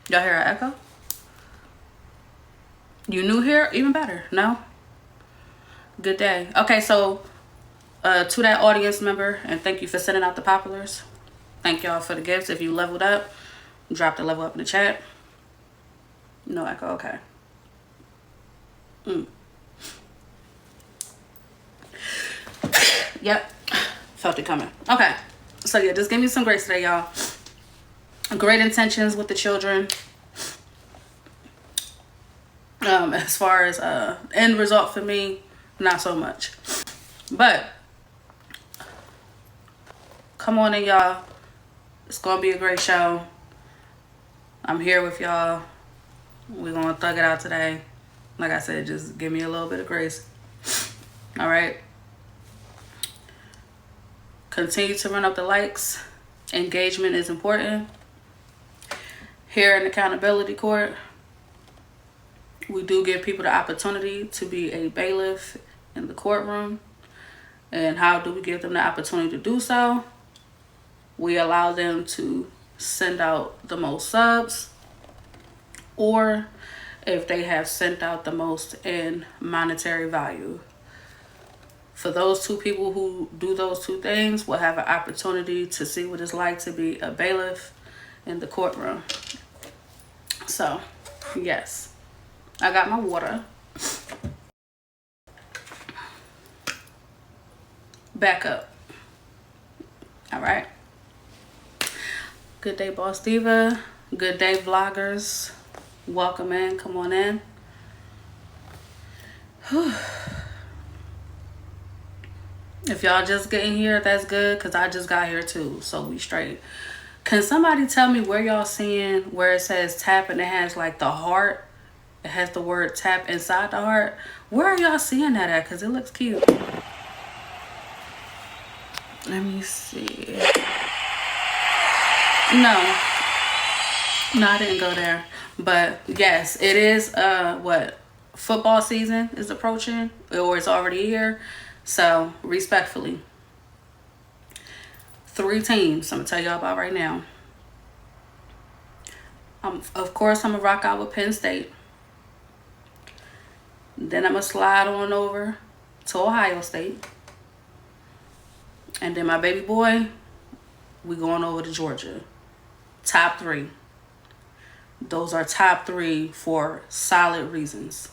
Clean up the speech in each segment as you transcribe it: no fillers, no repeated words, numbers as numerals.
Y'all hear an echo? You new here? Even better. No? Good day. Okay, so to that audience member, and thank you for sending out the populars. Thank y'all for the gifts. If you leveled up, drop the level up in the chat. No echo. Okay. Yep. Felt it coming. Okay. So yeah, just give me some grace today, y'all. Great intentions with the children. As far as end result for me, not so much. But come on in, y'all. It's gonna be a great show. I'm here with y'all. We're gonna thug it out today. Like I said, just give me a little bit of grace. All right. Continue to run up the likes. Engagement is important. Here in Accountability Court, we do give people the opportunity to be a bailiff in the courtroom. And how do we give them the opportunity to do so? We allow them to send out the most subs, or if they have sent out the most in monetary value. For those two people who do those two things, we'll have an opportunity to see what it's like to be a bailiff in the courtroom. So, yes, I got my water. Back up. All right. Good day, Boss Diva. Good day, vloggers. Welcome in. Come on in. Whew. If y'all just getting here, that's good, because I just got here too, so we straight. Can somebody tell me where y'all seeing where it says tap and it has like the heart? It has the word tap inside the heart. Where are y'all seeing that at? Because it looks cute. Let me see. No, I didn't go there. But yes, it is football season is approaching, or it's already here. So respectfully, 3 teams I'm gonna tell y'all about right now. Of course, I'm gonna rock out with Penn State. Then I'm gonna slide on over to Ohio State. And then my baby boy, we going over to Georgia. Top 3. Those are top 3 for solid reasons.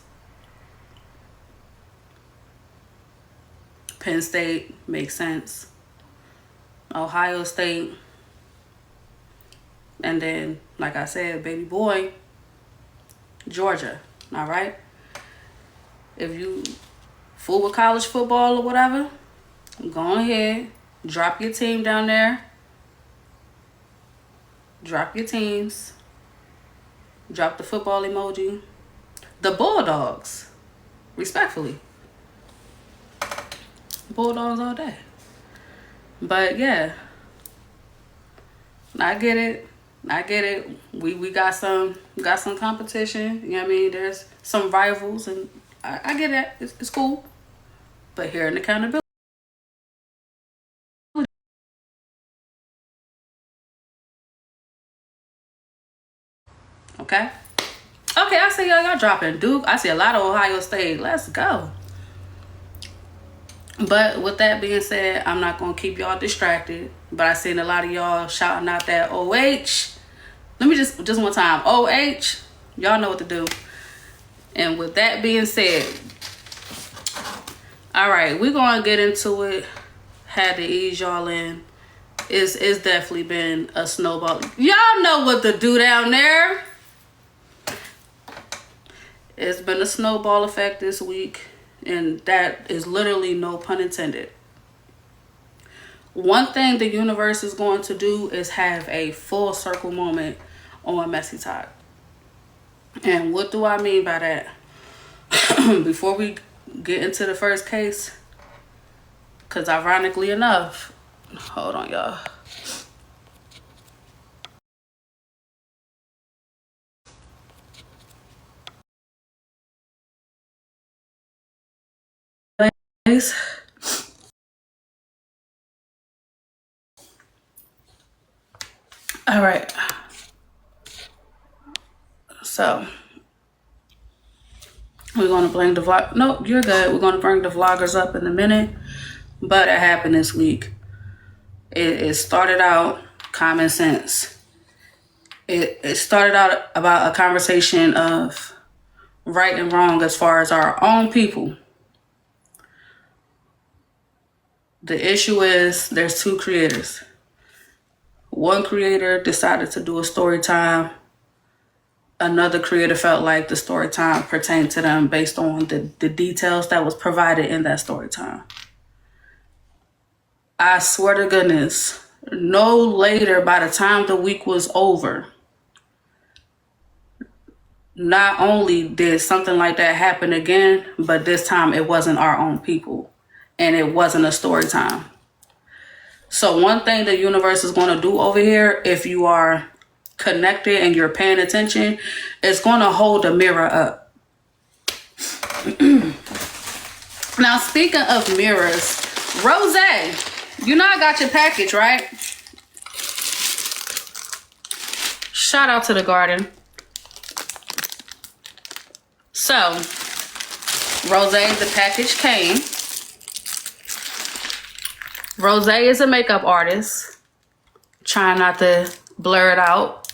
Penn State makes sense. Ohio State. And then, like I said, baby boy, Georgia. All right? If you fool with college football or whatever, go ahead. Drop your team down there. Drop your teams. Drop the football emoji. The Bulldogs. Respectfully. Bulldogs all day. But yeah, I get it. We got some competition. You know what I mean? There's some rivals, and I get it. It's cool. But here in Accountability. Okay. Okay, I see y'all dropping Duke. I see a lot of Ohio State. Let's go. But with that being said, I'm not going to keep y'all distracted. But I seen a lot of y'all shouting out that OH. Let me just one time. OH. Y'all know what to do. And with that being said, all right, we're going to get into it. Had to ease y'all in. It's definitely been a snowball. Y'all know what to do down there. It's been a snowball effect this week. And that is literally no pun intended. One thing the universe is going to do is have a full circle moment on Messy Talk. And what do I mean by that? Before we get into the first case, because ironically enough, hold on, y'all. All right. So we're going to bring the vlog. No, you're good. We're going to bring the vloggers up in a minute. But it happened this week. It started out common sense. It started out about a conversation of right and wrong as far as our own people. The issue is there's two creators. One creator decided to do a story time. Another creator felt like the story time pertained to them based on the details that was provided in that story time. I swear to goodness, no later by the time the week was over, not only did something like that happen again, but this time it wasn't our own people and it wasn't a story time. So one thing the universe is going to do over here, if you are connected and you're paying attention, is going to hold a mirror up. Now, speaking of mirrors, Rose, you know I got your package, right? Shout out to the garden. So, Rose, the package came. Rose is a makeup artist. Trying not to blur it out,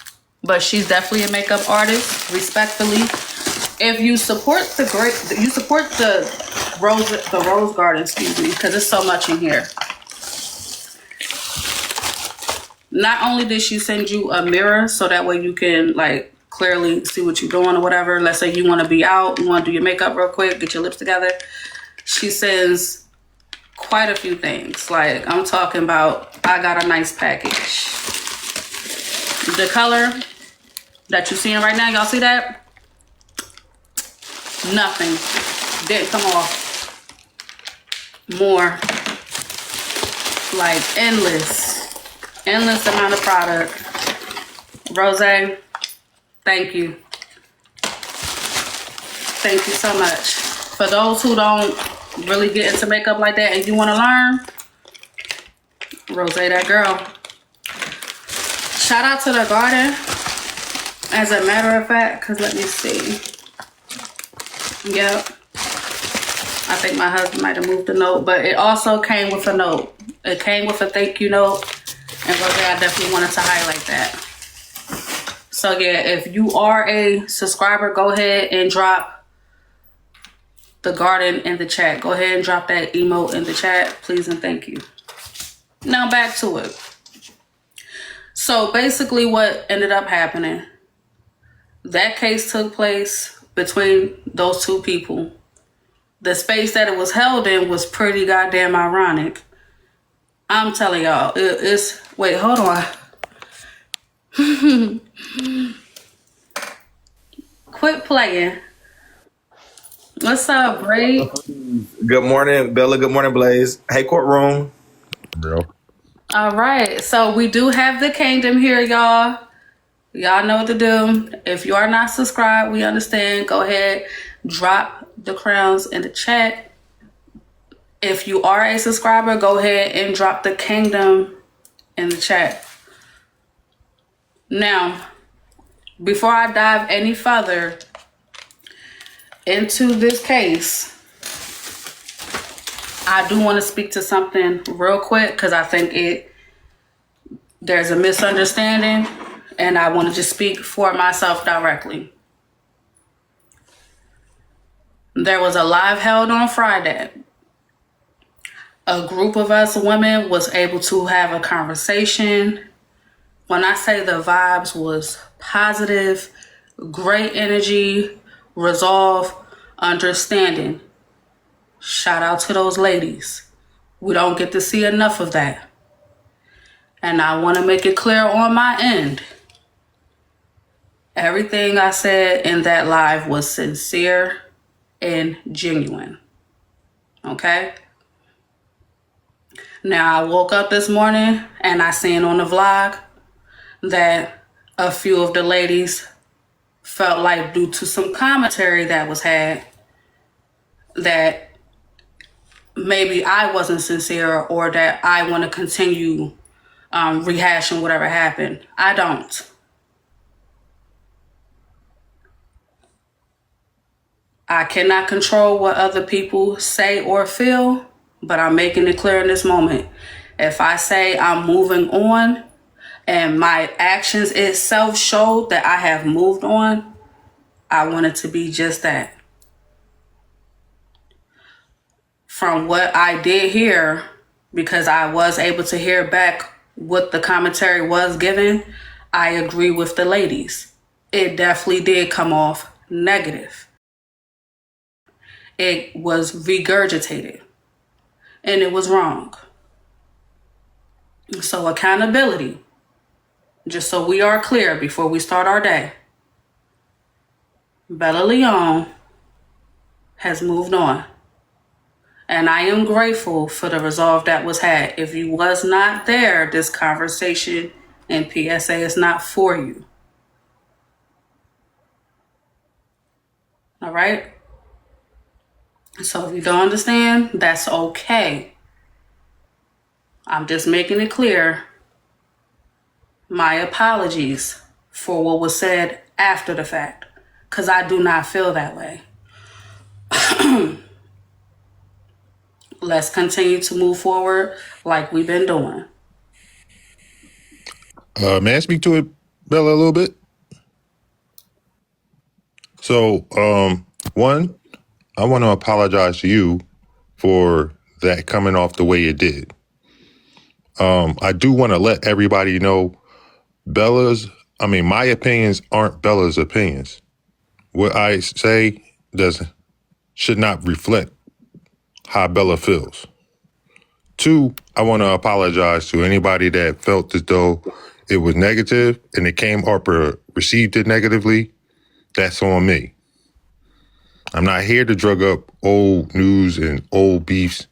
but she's definitely a makeup artist, respectfully. If you support the rose garden, excuse me, because there's so much in here. Not only did she send you a mirror so that way you can like clearly see what you're doing or whatever. Let's say you want to be out, you want to do your makeup real quick, get your lips together. She sends quite a few things. Like, I'm talking about, I got a nice package. The color that you're seeing right now, y'all see that? Nothing. Didn't come off. More. Like, endless amount of product. Rose, thank you. Thank you so much. For those who don't really get into makeup like that and you want to learn, Rose, that girl. Shout out to the garden. As a matter of fact, because let me see. Yep. I think my husband might have moved the note, but it also came with a note. It came with a thank you note. And Rose, I definitely wanted to highlight that. So yeah, if you are a subscriber, go ahead and drop the garden in the chat. Go ahead and drop that emote in the chat, please and thank you. Now back to it. So basically what ended up happening, that case took place between those two people. The space that it was held in was pretty goddamn ironic. I'm telling y'all, it's... Wait, hold on. Quit playing. What's up, Bray? Good morning, Bella. Good morning, Blaze. Hey, courtroom. Bro. All right, so we do have the kingdom here, y'all. Y'all know what to do. If you are not subscribed, we understand. Go ahead, drop the crowns in the chat. If you are a subscriber, go ahead and drop the kingdom in the chat. Now, before I dive any further into this case, I do want to speak to something real quick because I think there's a misunderstanding and I want to just speak for myself directly. There was a live held on Friday. A group of us women was able to have a conversation. When I say the vibes was positive, great energy, resolve, understanding. Shout out to those ladies. We don't get to see enough of that. And I want to make it clear on my end. Everything I said in that live was sincere and genuine. Okay? Now, I woke up this morning and I seen on the vlog that a few of the ladies felt like due to some commentary that was had that maybe I wasn't sincere or that I want to continue rehashing whatever happened. I don't. I cannot control what other people say or feel, but I'm making it clear in this moment. If I say I'm moving on and my actions itself show that I have moved on, I want it to be just that. From what I did hear, because I was able to hear back what the commentary was given, I agree with the ladies. It definitely did come off negative. It was regurgitated and it was wrong. So accountability, just so we are clear before we start our day, MsBellaLeone has moved on. And I am grateful for the resolve that was had. If you was not there, this conversation and PSA is not for you. All right? So if you don't understand, that's okay. I'm just making it clear. My apologies for what was said after the fact, because I do not feel that way. Let's continue to move forward like we've been doing. May I speak to it, Bella, a little bit? So, one, I want to apologize to you for that coming off the way it did. I do want to let everybody know my opinions aren't Bella's opinions. What I say should not reflect how Bella feels. Two, I want to apologize to anybody that felt as though it was negative and it came up or received it negatively. That's on me. I'm not here to drug up old news and old beefs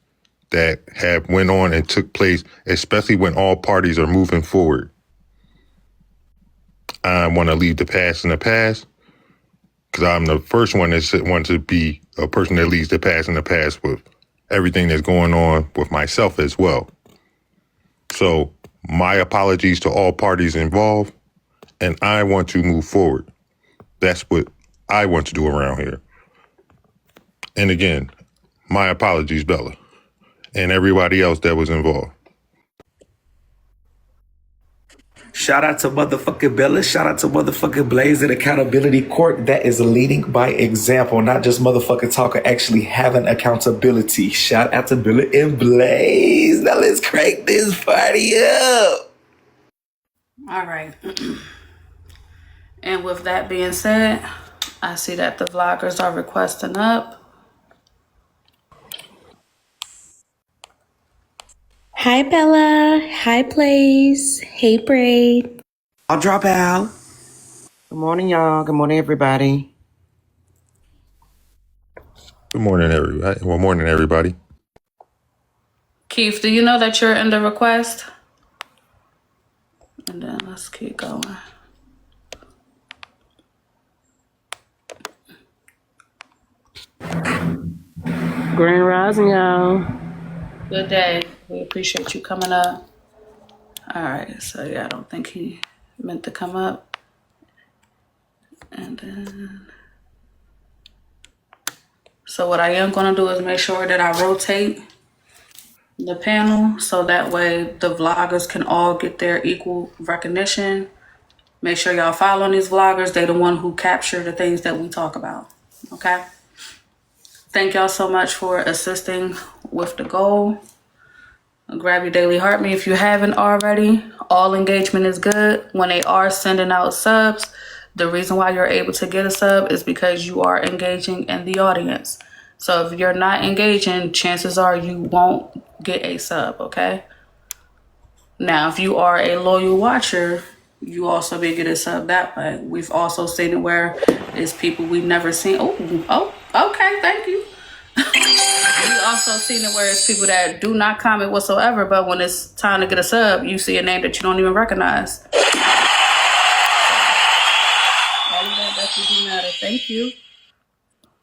that have went on and took place, especially when all parties are moving forward. I want to leave the past in the past because I'm the first one that want to be a person that leaves the past in the past with everything that's going on with myself as well. So my apologies to all parties involved, and I want to move forward. That's what I want to do around here. And again, my apologies, Bella, and everybody else that was involved. Shout out to motherfucking Bella. Shout out to motherfucking Blaze and Accountability Court that is leading by example, not just motherfucking talking, actually having accountability. Shout out to Bella and Blaze. Now let's crank this party up. All right. And with that being said, I see that the vloggers are requesting up. Hi, Bella. Hi, Blaze. Hey, Braid. I'll drop out. Good morning, y'all. Good morning, everybody. Good morning, everybody. Well, morning, everybody. Keith, do you know that you're in the request? And then let's keep going. Grand Rising, y'all. Good day. We appreciate you coming up. All right. So, yeah, I don't think he meant to come up. And then... So what I am going to do is make sure that I rotate the panel so that way the vloggers can all get their equal recognition. Make sure y'all following these vloggers. They the one who capture the things that we talk about. Okay? Thank y'all so much for assisting with the goal. Grab your daily heart me if you haven't already. All engagement is good. When they are sending out subs, the reason why you're able to get a sub is because you are engaging in the audience. So if you're not engaging, chances are you won't get a sub, okay? Now, if you are a loyal watcher, you also may get a sub that way. We've also seen it where it's people we've never seen. Oh, okay, thank you. We also seen it where it's people that do not comment whatsoever, but when it's time to get a sub, you see a name that you don't even recognize. All of that definitely do matter. Thank you.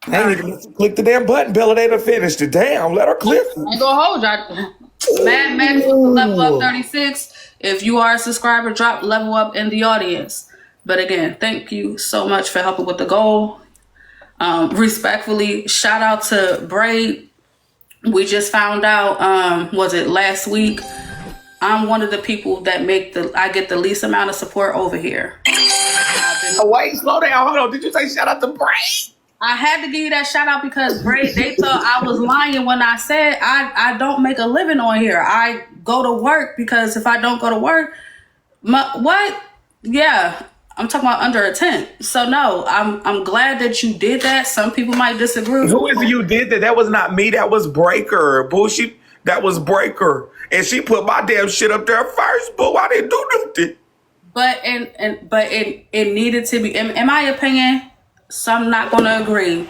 I ain't even click the damn button, Bella. They done finished it. Damn, let her click. I ain't gonna hold you. Mad Max with the level up 36. If you are a subscriber, drop level up in the audience. But again, thank you so much for helping with the goal. Respectfully, shout out to Braid. We just found out, was it last week? I'm one of the people that I get the least amount of support over here. Wait, slow down. Hold on. Did you say shout out to Braid? I had to give you that shout out because Braid, they thought I was lying when I said I don't make a living on here. I go to work because if I don't go to work, what? Yeah, I'm talking about under a tent. So no, I'm glad that you did that. Some people might disagree. Who is it you did that? That was not me. That was Breaker. Bullshit. That was Breaker. And she put my damn shit up there first, boo. I didn't do nothing. But it needed to be, in my opinion, some not going to agree.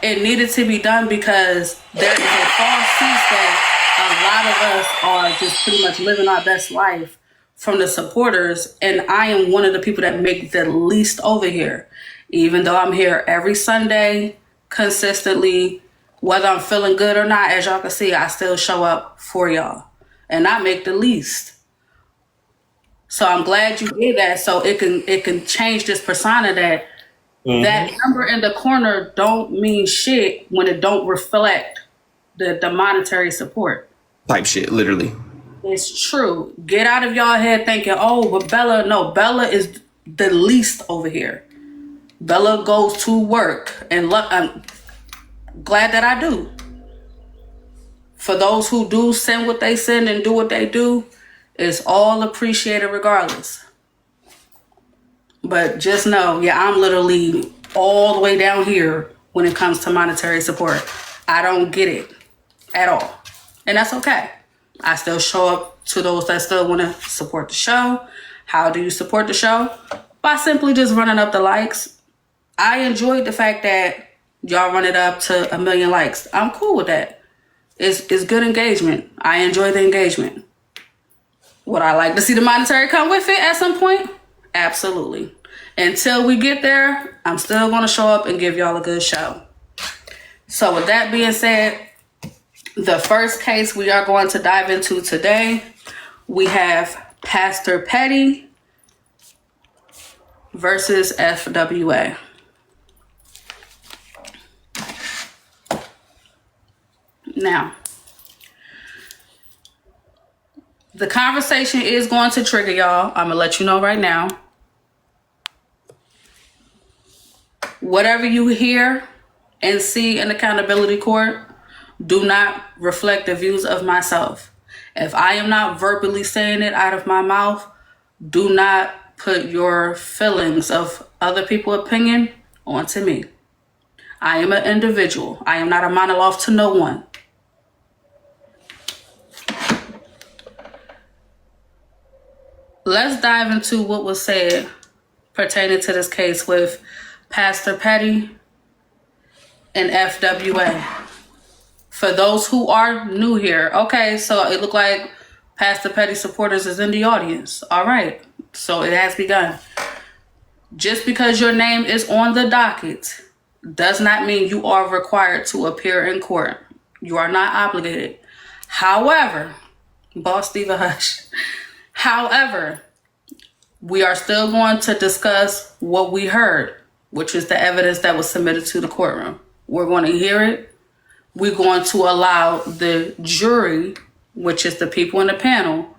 It needed to be done because there is a false sense that a lot of us are just pretty much living our best life from the supporters. And I am one of the people that make the least over here. Even though I'm here every Sunday consistently, whether I'm feeling good or not, as y'all can see, I still show up for y'all. And I make the least. So I'm glad you did that, so it can change this persona that that number in the corner don't mean shit when it don't reflect the monetary support. Type shit, literally. It's true. Get out of y'all head thinking, oh, but Bella is the least over here. Bella goes to work, and I'm glad that I do. For those who do send what they send and do what they do, it's all appreciated regardless. But just know, I'm literally all the way down here when it comes to monetary support. I don't get it at all. And that's okay. I still show up to those that still want to support the show. How do you support the show? By simply just running up the likes. I enjoyed the fact that y'all run it up to 1 million likes. I'm cool with that. It's good engagement. I enjoy the engagement. Would I like to see the monetary come with it at some point? Absolutely. Until we get there, I'm still going to show up and give y'all a good show. So with that being said, the first case we are going to dive into today, we have Pastor Petty versus FWA. Now, the conversation is going to trigger y'all. I'm going to let you know right now. Whatever you hear and see in accountability court, do not reflect the views of myself. If I am not verbally saying it out of my mouth, do not put your feelings of other people's opinion onto me. I am an individual. I am not a monologue to no one. Let's dive into what was said pertaining to this case with Pastor Petty and FWA. For those who are new here, okay, so it looked like Pastor Petty supporters is in the audience. All right, so it has begun. Just because your name is on the docket does not mean you are required to appear in court. You are not obligated. However, Boss Steve, hush. However, we are still going to discuss what we heard, which is the evidence that was submitted to the courtroom. We're going to hear it. We're going to allow the jury, which is the people in the panel.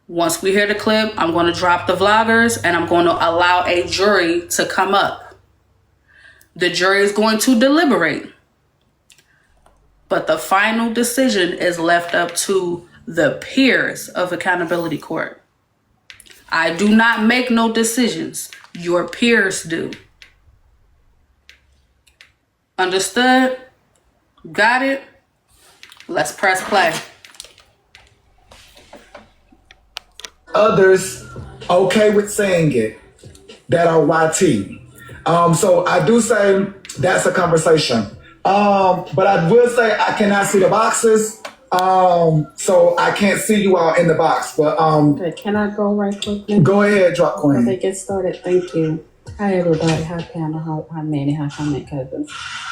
Once we hear the clip, I'm going to drop the vloggers and I'm going to allow a jury to come up. The jury is going to deliberate. But the final decision is left up to the peers of accountability court. I do not make no decisions. Your peers do. Understood? Got it? Let's press play. Others okay with saying it that are YT. So I do say that's a conversation. But I will say I cannot see the boxes. So I can't see you all in the box. But Okay, can I go right quickly? go ahead, drop Before queen. they get started, thank you. Hi, everybody. Hi, panel. Hi, Manny. Hi, comment cousins.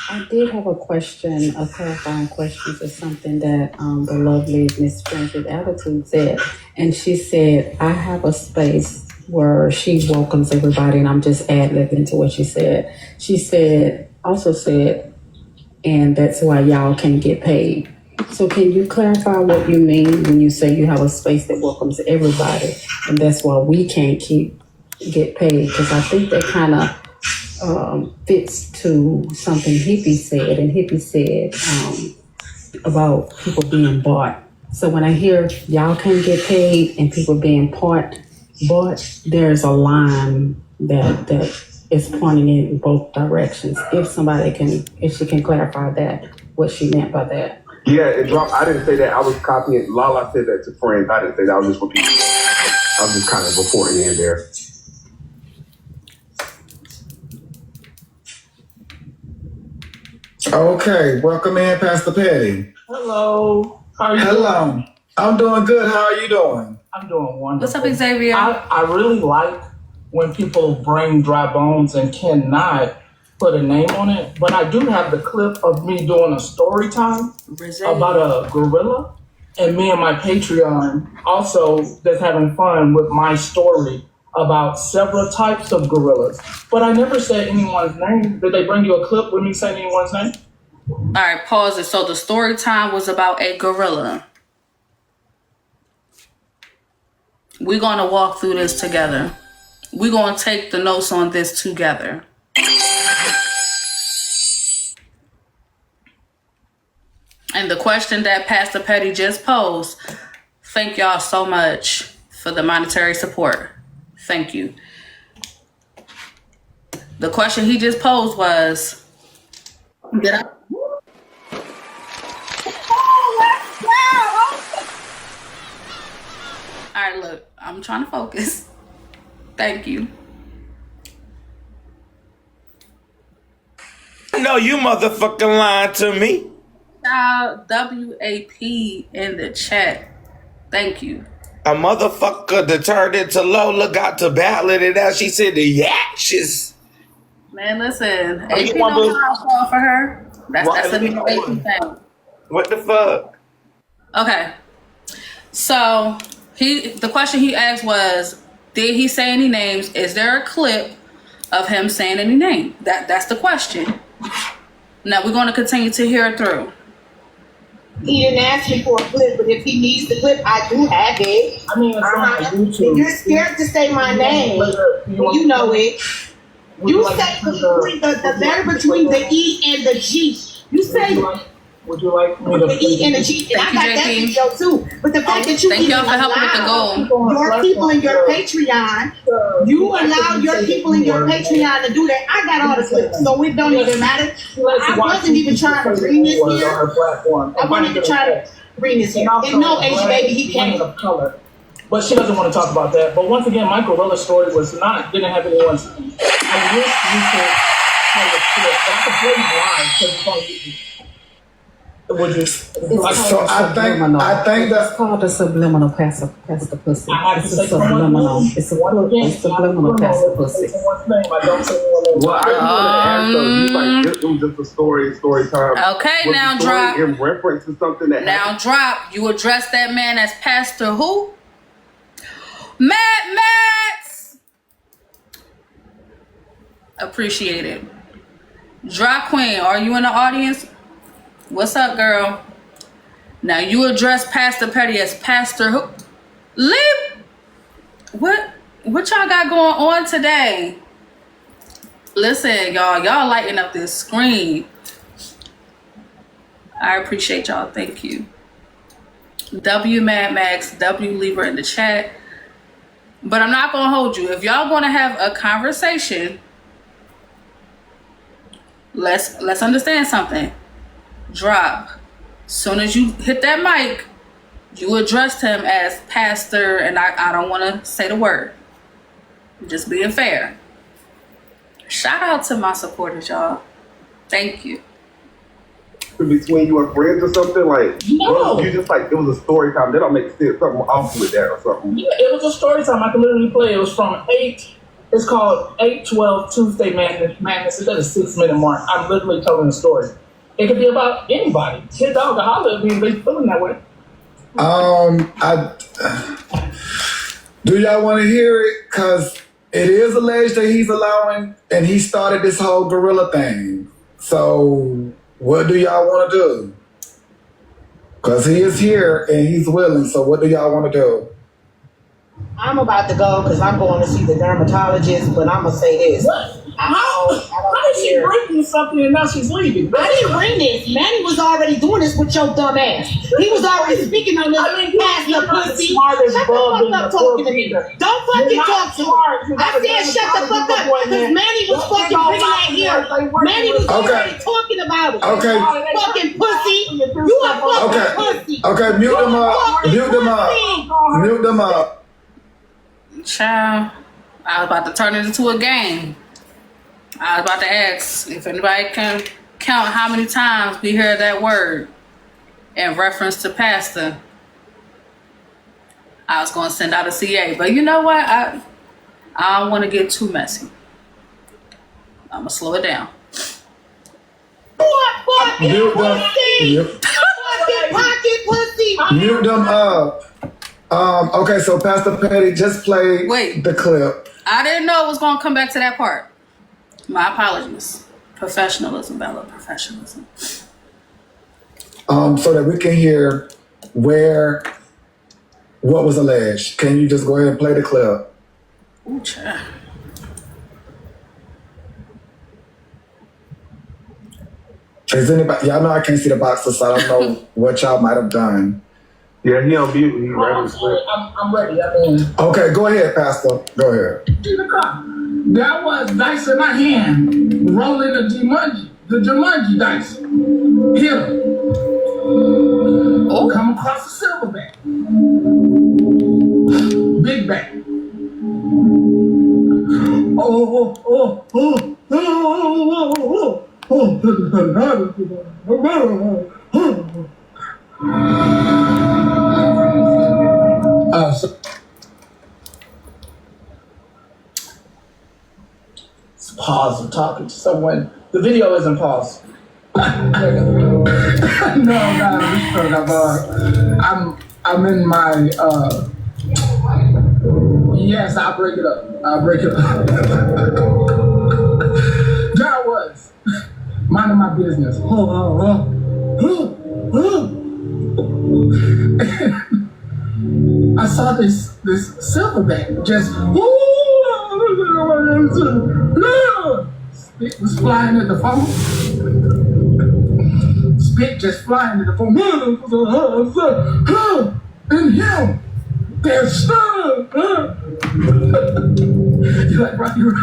I did have a question, a clarifying question to something that the lovely Miss Francis Attitude said. And she said, I have a space where she welcomes everybody, and I'm just ad-libbing to what she said. She said, also said, and that's why y'all can't get paid. So can you clarify what you mean when you say you have a space that welcomes everybody, and that's why we can't get paid? Because I think that kind of fits to something Hippie said, and Hippie said about people being bought. So when I hear y'all can't get paid and people being bought, there's a line that is pointing in both directions. If she can clarify that, what she meant by that. Yeah, it dropped. I didn't say that. I was copying. Lala said that to friends. I didn't say that. I was just repeating. I was just kind of reporting in there. Okay, welcome in, Pastor Petty. Hello. How are you Hello. doing? I'm doing good. How are you doing? I'm doing wonderful. What's up, Xavier? I really like when people bring dry bones and cannot put a name on it, but I do have the clip of me doing a story time about a gorilla, and me and my Patreon also just having fun with my story about several types of gorillas. But I never said anyone's name. Did they bring you a clip with me saying anyone's name? All right, pause it. So the story time was about a gorilla. We're going to walk through this together. We're going to take the notes on this together. And the question that Pastor Petty just posed, thank y'all so much for the monetary support. Thank you. The question he just posed was, did I? All right, look, I'm trying to focus. Thank you. No, you motherfucking lying to me. Child WAP in the chat. Thank you. A motherfucker that turned into Lola got to battling it out. She said the yatches. Man, listen. Oh, AP you don't want fall for her. That's a new AP thing. What the fuck? Okay. So the question he asked was, did he say any names? Is there a clip of him saying any name? That's the question. Now we're going to continue to hear it through. He didn't ask me for a clip, but if he needs the clip, I do have it. I mean, it's on YouTube. If you're scared to say my name, you know it. You say the letter between the E and the G. You say would you like me to the E and the G, and I got that video too. But the fact that you thank y'all for helping with the goal. Your people in your Patreon, you allow your people in your Patreon to do that. I got all the clips, so it don't even matter. I wasn't even trying to bring this here. I wasn't even trying to bring this here. And no, Asian baby, he can't. But she doesn't want to talk about that. But once again, my gorilla story didn't have anyone's name. I wish you could have a clip. That's a blatant lie because it's on YouTube. Would you? So I think that's called a subliminal pastor pussy. It's a subliminal. It's a subliminal pastor pussy. Well, I just want to ask though, you like it was just a story time. Okay, was now the story drop. in reference to something that now happened? Drop. You address that man as Pastor who? Mad Max. Appreciate it. Drop Queen, are you in the audience? What's up, girl? Now you address Pastor Petty as Pastor who? Leave. What y'all got going on today? Listen, y'all lighting up this screen. I appreciate y'all. Thank you. W Mad Max, W Libra in the chat. But I'm not gonna hold you. If y'all gonna have a conversation, let's understand something. Drop. Soon as you hit that mic, you addressed him as pastor, and I don't want to say the word. Just being fair. Shout out to my supporters, y'all. Thank you. Between you and friends or something like no. You just like it was a story time. That don't make sense. Something off with that or something. Yeah, it was a story time. I can literally play. It was from 8. It's called 8/12 Tuesday Madness. It's at a 6-minute mark. I'm literally telling a story. It could be about anybody. Kid, dog, or holler at me if they feeling that way. Do y'all want to hear it? Because it is alleged that he's allowing, and he started this whole gorilla thing. So what do y'all want to do? Because he is here and he's willing. So what do y'all want to do? I'm about to go because I'm going to see the dermatologist, but I'm going to say this. What? How did she bring you something and now she's leaving? I didn't bring this. Manny was already doing this with your dumb ass. He was already speaking on this past the pussy. Shut the fuck up talking to me. Don't fucking talk to me. I said shut the fuck up because Manny was fucking bringing that here. Manny was already talking about it. Okay. Fucking pussy. You a fucking pussy. Okay, mute them up. Mute them up. Mute them up. Child, I was about to turn it into a game. I was about to ask if anybody can count how many times we heard that word in reference to pastor. I was going to send out a CA, but you know what? I don't want to get too messy. I'm going to slow it down. Mute them. Mute them up. Okay, so Pastor Petty just played the clip. I didn't know it was going to come back to that part. My apologies. Professionalism, Bella. Professionalism. So that we can hear what was alleged. Can you just go ahead and play the clip? Ooh, child. Is anybody? Y'all know I can't see the boxes, so I don't know what y'all might have done. Yeah, he on mute. He ready. I'm ready. Okay, go ahead, Pastor. Go ahead. That was dice in my hand, rolling the Jumanji dice. Here. Oh. Come across the silverback. Big back. Pause. I'm talking to someone. The video isn't paused. No, I'm in my yes, I'll break it up. That was minding my business. I saw this silverback just spit was flying at the phone. Spit just flying at the phone. And him, there's you like Rocky Road?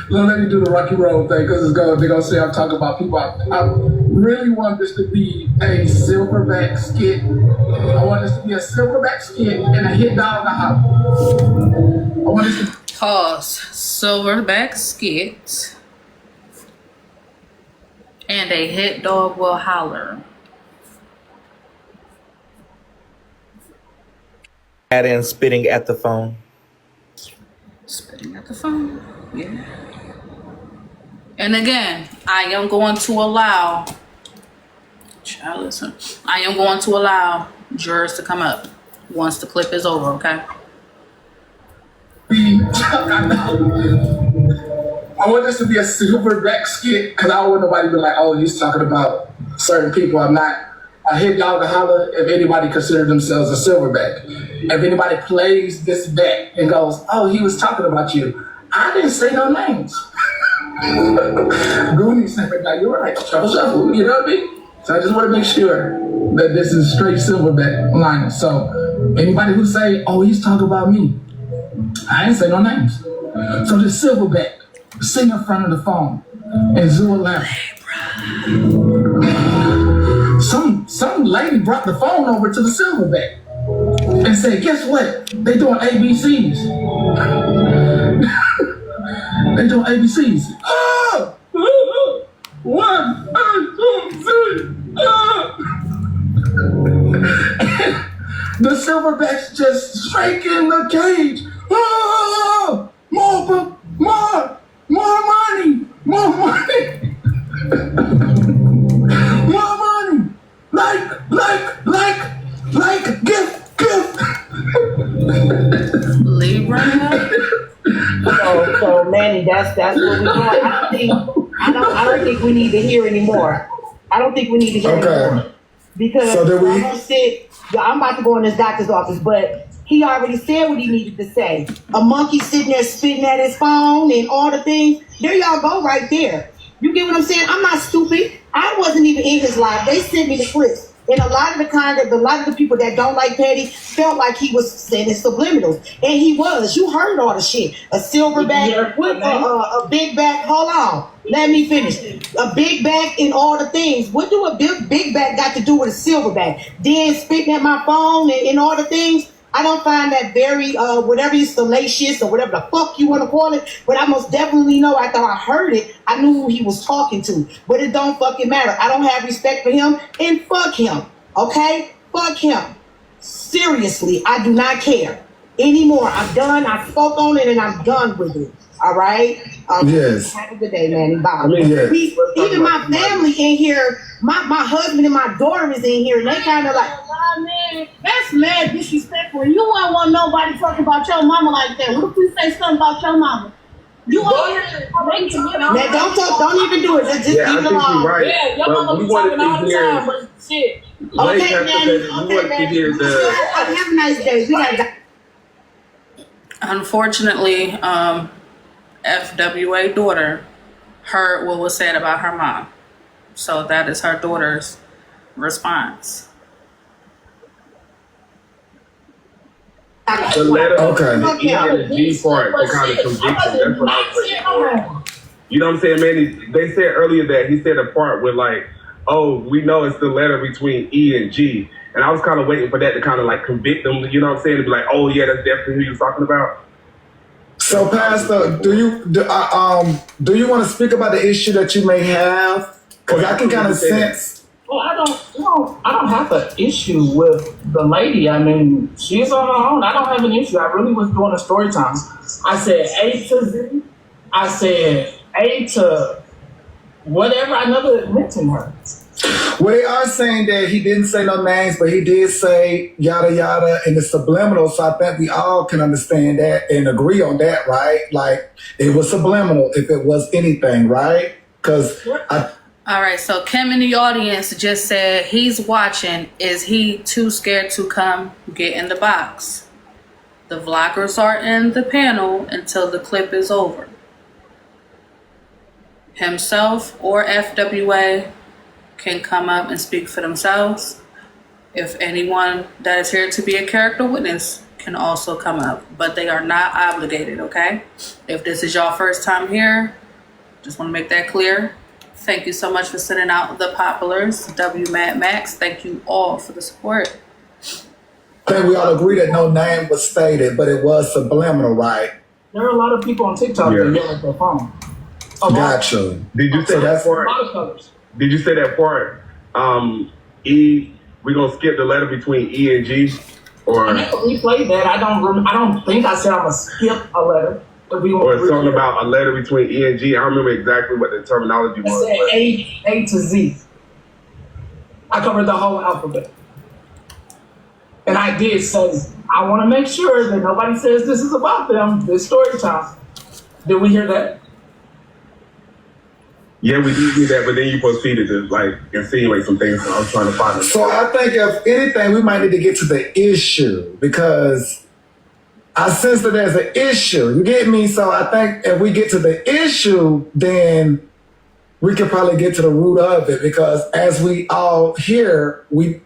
Let me do the Rocky Road thing because they're gonna say I'm talking about people. I really want this to be a silverback skit. I want this to be a silverback skit and a hit dog holler. I want this to pause. Silverback skit and a hit dog will holler. Add in spitting at the phone. Spitting at the phone. Yeah. And again, I am going to allow, child, listen, I am going to allow jurors to come up once the clip is over, okay? I want this to be a silverback skit because I don't want nobody to be like, oh, he's talking about certain people. I'm not a hit dog to holler if anybody considers themselves a silverback. If anybody plays this back and goes, oh, he was talking about you, I didn't say no names. Goonies never got you right. Shuffle, you know what I mean? So I just want to make sure that this is straight silverback line. So anybody who say, oh, he's talking about me, I didn't say no names. So this silverback sing in front of the phone and Zoo laugh. Some lady brought the phone over to the silverback and said, guess what? They doing ABCs. They doing ABCs. Oh! 1, 2, 3. The silverbacks just shaking the cage. Oh! More money! More money! More money! Like, gift! Libra. So Manny, that's what we doing. I don't think we need to hear anymore. I don't think we need to hear anymore. Because I'm about to go in his doctor's office, but he already said what he needed to say. A monkey sitting there spitting at his phone and all the things. There y'all go right there. You get what I'm saying? I'm not stupid. I wasn't even in his live. They sent me the clips. And a lot of the people that don't like Petty felt like he was sending subliminals. And he was. You heard all the shit. A silverback, a big back. Hold on. Let me finish. A big back and all the things. What do a big back got to do with a silverback? Then spitting at my phone and all the things. I don't find that very, whatever is salacious or whatever the fuck you want to call it. But I most definitely know after I heard it, I knew who he was talking to. But it don't fucking matter. I don't have respect for him and fuck him. Okay? Fuck him. Seriously, I do not care anymore. I'm done. I spoke on it and I'm done with it. All right? Yes. Have a good day, Manny. Bye. I mean, yes. Even my family in here, my husband and my daughter is in here, and they kind of like, man, that's mad disrespectful. You won't want nobody talking about your mama like that. What if we say something about your mama? You want man, don't even do it. Just leave it alone. Right. Yeah, your mama be talking all the time, but shit. Okay, man. Have a nice day. We gotta. Unfortunately, FWA daughter heard what was said about her mom. So that is her daughter's response. The letter, the G part to kind of conviction. That's what I was waiting for. You know what I'm saying, man? They said earlier that he said a part with like, oh, we know it's the letter between E and G. And I was kind of waiting for that to kind of like convict them, you know what I'm saying? To be like, oh yeah, that's definitely who you're talking about. So, Pastor, do you want to speak about the issue that you may have? Because I can kind of sense. Well, I don't have an issue with the lady. I mean, she's on her own. I don't have an issue. I really was doing a story time. I said A to Z. I said A to whatever. I never mentioned her. Well, they are saying that he didn't say no names, but he did say yada yada in the subliminal. So I think we all can understand that and agree on that, right? Like it was subliminal if it was anything, right? Because all right, so Kim in the audience just said he's watching. Is he too scared to come get in the box? The vloggers are in the panel until the clip is over. Himself or FWA can come up and speak for themselves. If anyone that is here to be a character witness can also come up, but they are not obligated, okay? If this is your first time here, just want to make that clear. Thank you so much for sending out the populars. W Mad Max, thank you all for the support. I think we all agree that no name was stated, but it was subliminal, right? There are a lot of people on TikTok that yell at their phone. Gotcha. Did you say that part? Did you say that part? E, we're gonna skip the letter between E and G, or I never replayed that. I don't think I said I'm gonna skip a letter. Or something about a letter between E and G. I don't remember exactly what the terminology was. A to Z. I covered the whole alphabet. And I did say, I want to make sure that nobody says this is about them, this story time. Did we hear that? Yeah, we did hear that, but then you proceeded to like insinuate some things. I was trying to find it. So I think if anything, we might need to get to the issue because I sense that there's an issue. You get me? So I think if we get to the issue, then we can probably get to the root of it because as we all hear,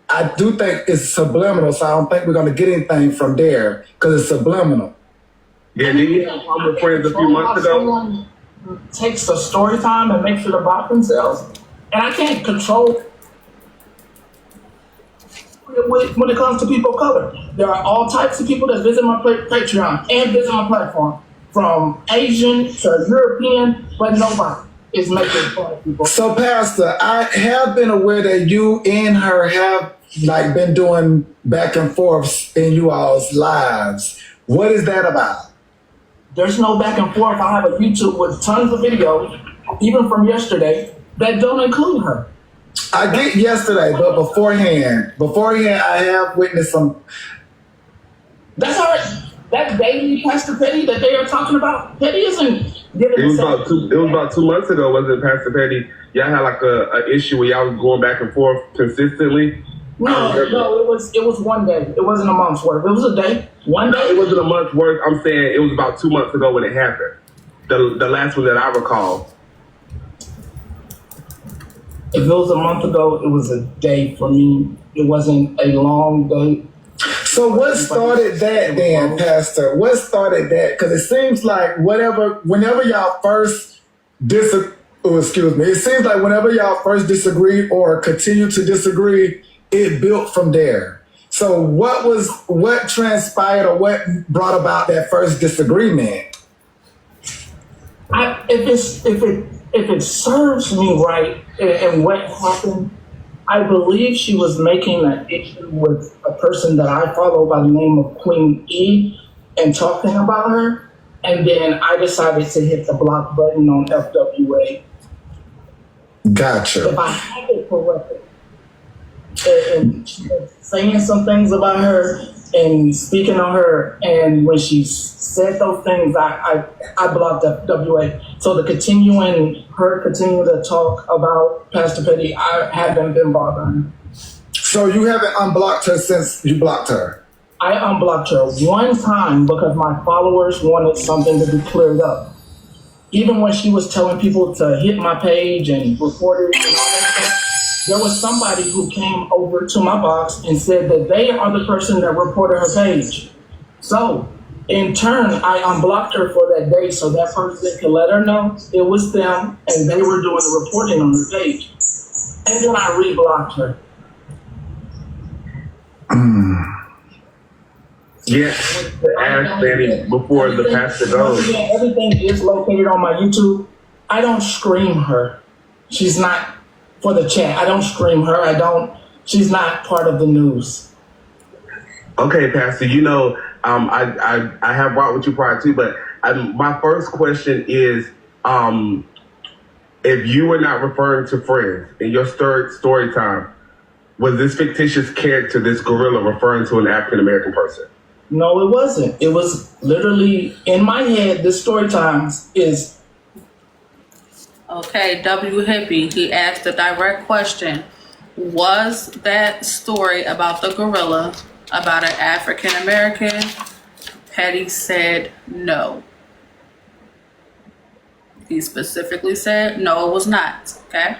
I do think it's subliminal. So I don't think we're going to get anything from there because it's subliminal. Yeah, did you have with friends a few months ago? Someone takes a story time and makes it about themselves. And I can't control when it comes to people of color. There are all types of people that visit my Patreon and visit my platform, from Asian to European, but nobody is making fun of people. So, Pastor, I have been aware that you and her have like been doing back and forths in you all's lives. What is that about? There's no back and forth. I have a YouTube with tons of videos, even from yesterday, that don't include her. I get yesterday, but beforehand, I have witnessed some. That's all right. That daily Pastor Petty that they are talking about, Petty isn't giving. It was about 2 months ago, wasn't it, Pastor Petty? Y'all had like a issue where y'all was going back and forth consistently. No, it was one day. It wasn't a month's worth. It was a day. One day. No, it wasn't a month's worth. I'm saying it was about 2 months ago when it happened. The last one that I recall. If it was a month ago, it was a day for me. It wasn't a long day. So what started that then, Pastor? What started that? Because it seems like whenever y'all first it seems like whenever y'all first disagreed or continue to disagree, it built from there. So what transpired or what brought about that first disagreement? If it serves me right and what happened, I believe she was making an issue with a person that I follow by the name of Queen E and talking about her. And then I decided to hit the block button on FWA. Gotcha. If I had it correctly. And she was saying some things about her and speaking on her. And when she said those things, I blocked FWA. So her continuing to talk about Pastor Petty, I haven't been bothering. So you haven't unblocked her since you blocked her? I unblocked her one time because my followers wanted something to be cleared up. Even when she was telling people to hit my page and report it and all that stuff, there was somebody who came over to my box and said that they are the person that reported her page. So in turn, I unblocked her for that day so that person could let her know it was them and they were doing the reporting on her page. And then I reblocked her. Yeah, ask Danny before the pastor goes. Everything is located on my YouTube. I don't scream her. She's not for the chat. I don't scream her. She's not part of the news. Okay, Pastor, I have brought with you prior to, but my first question is, if you were not referring to friends in your story time, was this fictitious character, this gorilla, referring to an African-American person? No, it wasn't. It was literally in my head. This story times is. Okay, W. Hippie, he asked a direct question. Was that story about the gorilla about an African American? Petty said no. He specifically said no, it was not. Okay.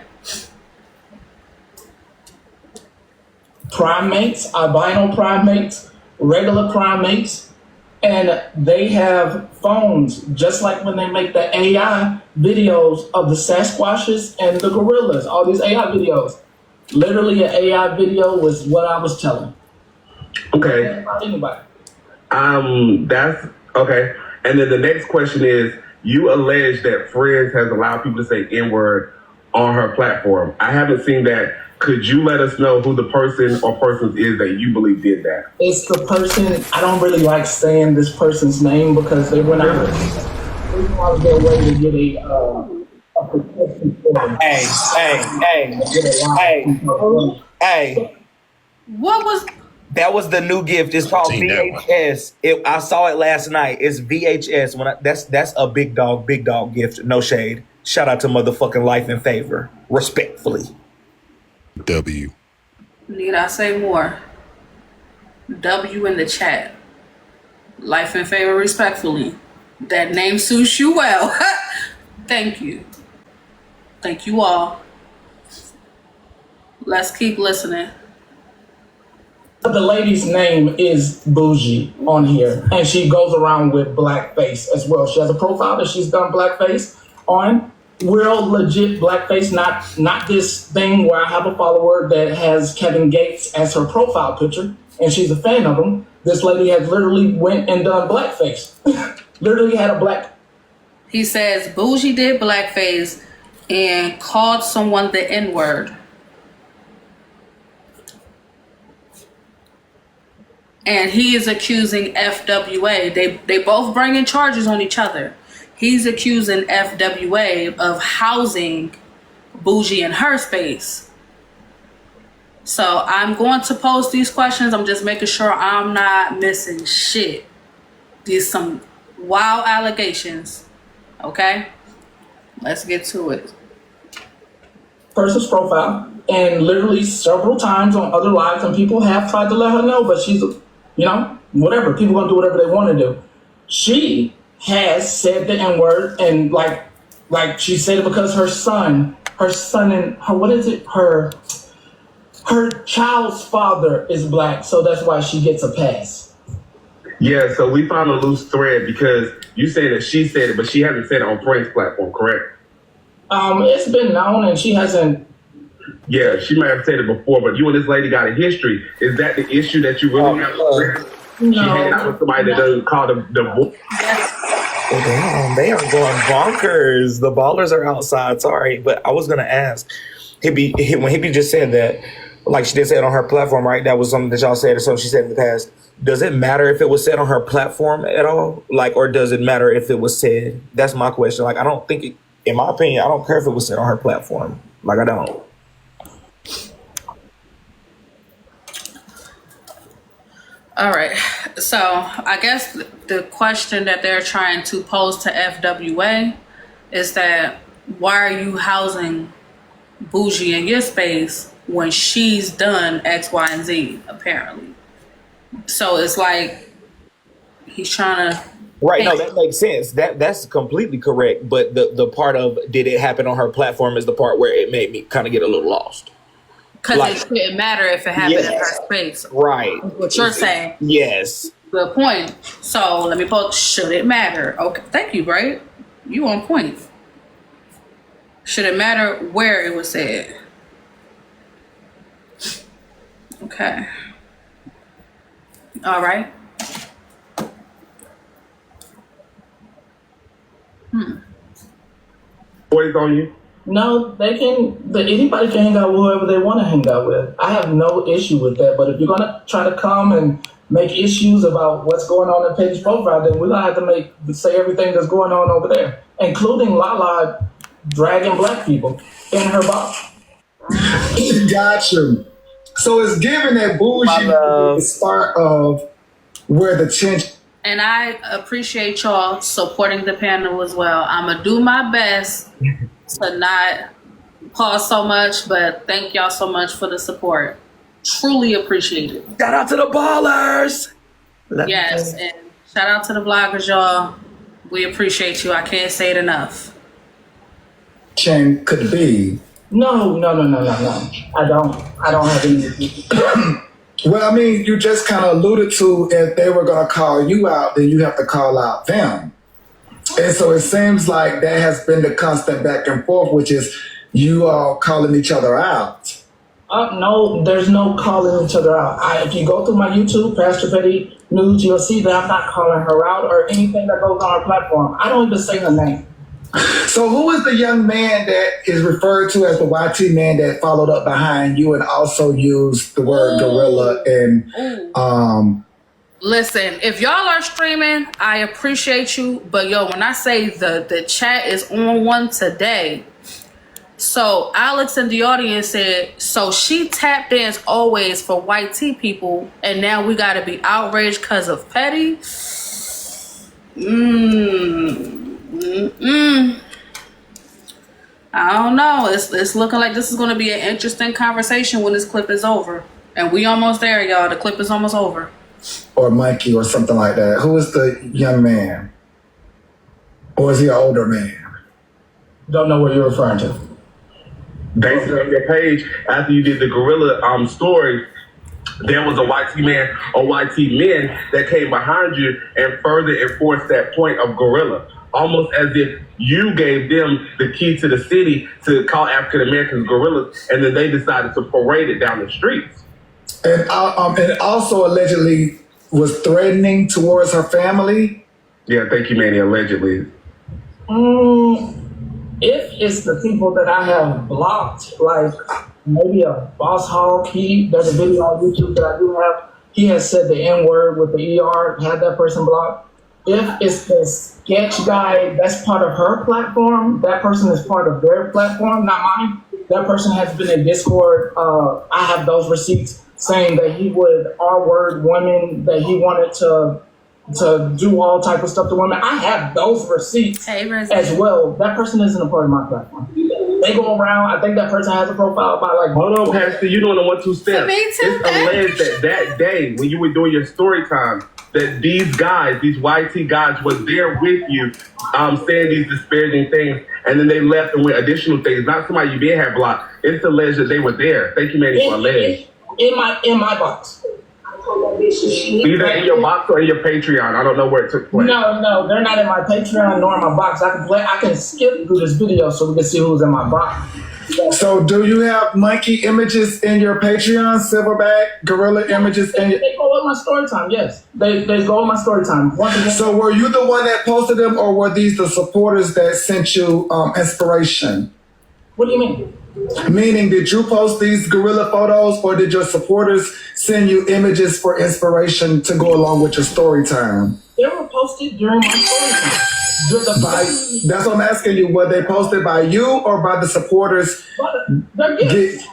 Primates, albino primates, regular primates, and they have phones, just like when they make the AI videos of the Sasquatches and the gorillas, all these AI videos. Literally an AI video was what I was telling. Okay. About anybody. That's okay. And then the next question is, you allege that Friends has allowed people to say N-word on her platform. I haven't seen that. Could you let us know who the person or persons is that you believe did that? It's the person. I don't really like saying this person's name because they went out of their way to get a protection for them. Hey. What was... That was the new gift. It's called VHS. I saw it last night. It's VHS. That's a big dog gift. No shade. Shout out to motherfucking Life in Favor. Respectfully. W. Need I say more? W in the chat. Life in Favor, respectfully. That name suits you well. Thank you. Thank you all. Let's keep listening. The lady's name is Bougie on here, and she goes around with blackface as well. She has a profile that she's done blackface on. Real legit blackface, not this thing where I have a follower that has Kevin Gates as her profile picture, and she's a fan of him. This lady has literally went and done blackface. Literally had a black. He says Bougie did blackface and called someone the N-word. And he is accusing FWA. They both bringing charges on each other. He's accusing FWA of housing Bougie in her space. So I'm going to post these questions. I'm just making sure I'm not missing shit. These some wild allegations. Okay? Let's get to it. Person's profile, and literally several times on other lives, and people have tried to let her know, but she's, whatever. People gonna do whatever they want to do. She has said the N-word, and like she said it because her son and her child's father is black, so that's why she gets a pass. Yeah, so we found a loose thread because you say that she said it, but she hasn't said it on Frank's platform, correct? It's been known, and she hasn't. Yeah, she might have said it before, but you and this lady got a history. Is that the issue that you really have? No. She hanging out with somebody that doesn't call the voice. Oh, damn, they are going bonkers. The ballers are outside. Sorry, but I was gonna ask. When Hippie just said that, like she did say it on her platform, right? That was something that y'all said or something she said in the past. Does it matter if it was said on her platform at all? Like, or does it matter if it was said? That's my question. Like, I don't think it, in my opinion, I don't care if it was said on her platform. Like, I don't. All right. So I guess the question that they're trying to pose to FWA is that why are you housing Bougie in your space when she's done X, Y, and Z, apparently? So it's like he's trying to... Right, no, that makes sense. That's completely correct. But the part of did it happen on her platform is the part where it made me kind of get a little lost. Because it shouldn't matter if it happened in her space. Right. What you're saying. Yes. Good point. So let me post, should it matter? Okay, thank you, Braid. You on point. Should it matter where it was said? Okay. All right. Boys on you? No, anybody can hang out with whoever they want to hang out with. I have no issue with that. But if you're gonna try to come and make issues about what's going on in Peggy's profile, then we're gonna have to say everything that's going on over there, including Lala dragging black people in her box. Got you. So it's given that Bougie is part of where the tension. And I appreciate y'all supporting the panel as well. I'm gonna do my best to not pause so much, but thank y'all so much for the support. Truly appreciate it. Shout out to the ballers. Yes, and shout out to the vloggers, y'all. We appreciate you. I can't say it enough. Could be. No. I don't have any. Well, I mean, you just kind of alluded to if they were going to call you out, then you have to call out them. And so it seems like that has been the constant back and forth, which is you all calling each other out. No, there's no calling each other out. If you go through my YouTube, Pastor Petty News, you'll see that I'm not calling her out or anything that goes on her platform. I don't even say her name. So who is the young man that is referred to as the YT man that followed up behind you and also used the word gorilla and Listen, if y'all are streaming, I appreciate you. But yo, when I say the chat is on one today. So Alex in the audience said, so she tap dance always for white tea people, and now we gotta be outraged because of Petty. I don't know. It's looking like this is gonna be an interesting conversation when this clip is over. And we almost there, y'all. The clip is almost over. Or Mikey or something like that. Who is the young man? Or is he an older man? Don't know what you're referring to. Basically on your page, after you did the gorilla story, there was a YT man or YT men that came behind you and further enforced that point of gorilla. Almost as if you gave them the key to the city to call African Americans gorillas, and then they decided to parade it down the streets. And also allegedly was threatening towards her family. Yeah, thank you, Manny. Allegedly. If it's the people that I have blocked, like maybe a Boss Hog, there's a video on YouTube that I do have. He has said the N-word with the ER, had that person blocked. If it's the sketch guy that's part of her platform, that person is part of their platform, not mine. That person has been in Discord. I have those receipts saying that he would R-word women, that he wanted to do all type of stuff to women. I have those receipts as well. That person isn't a part of my platform. They go around. I think that person has a profile by like. Hold on, Pastor. You doing the 1-2 step? It's alleged that day when you were doing your story time, that these guys, these YT guys, was there with you, saying these disparaging things, and then they left and went additional things. Not somebody you did have blocked. It's alleged that they were there. Thank you, Manny, for alleged. In my box. Either in your box or in your Patreon. I don't know where it took place. No, they're not in my Patreon nor in my box. I can skip through this video so we can see who's in my box. So do you have monkey images in your Patreon, silverback, gorilla images? They go in my story time, yes. They go in my story time. So were you the one that posted them, or were these the supporters that sent you inspiration? What do you mean? Meaning, did you post these gorilla photos, or did your supporters send you images for inspiration to go along with your story time? They were posted during my story time. That's what I'm asking you. Were they posted by you or by the supporters? They're gifts.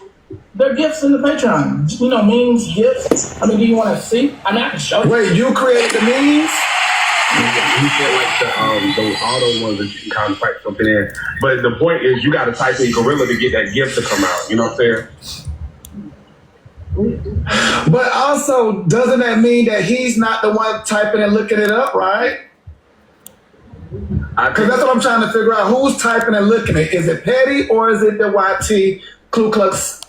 They're gifts in the Patreon. You know, memes, gifts. I mean, do you want to see? I mean, I can show you. Wait, you create the memes? You said like those auto ones that you can kind of type something in. But the point is, you got to type in gorilla to get that gift to come out. You know what I'm saying? But also, doesn't that mean that he's not the one typing and looking it up, right? Because that's what I'm trying to figure out. Who's typing and looking it? Is it Petty or is it the YT Ku Klux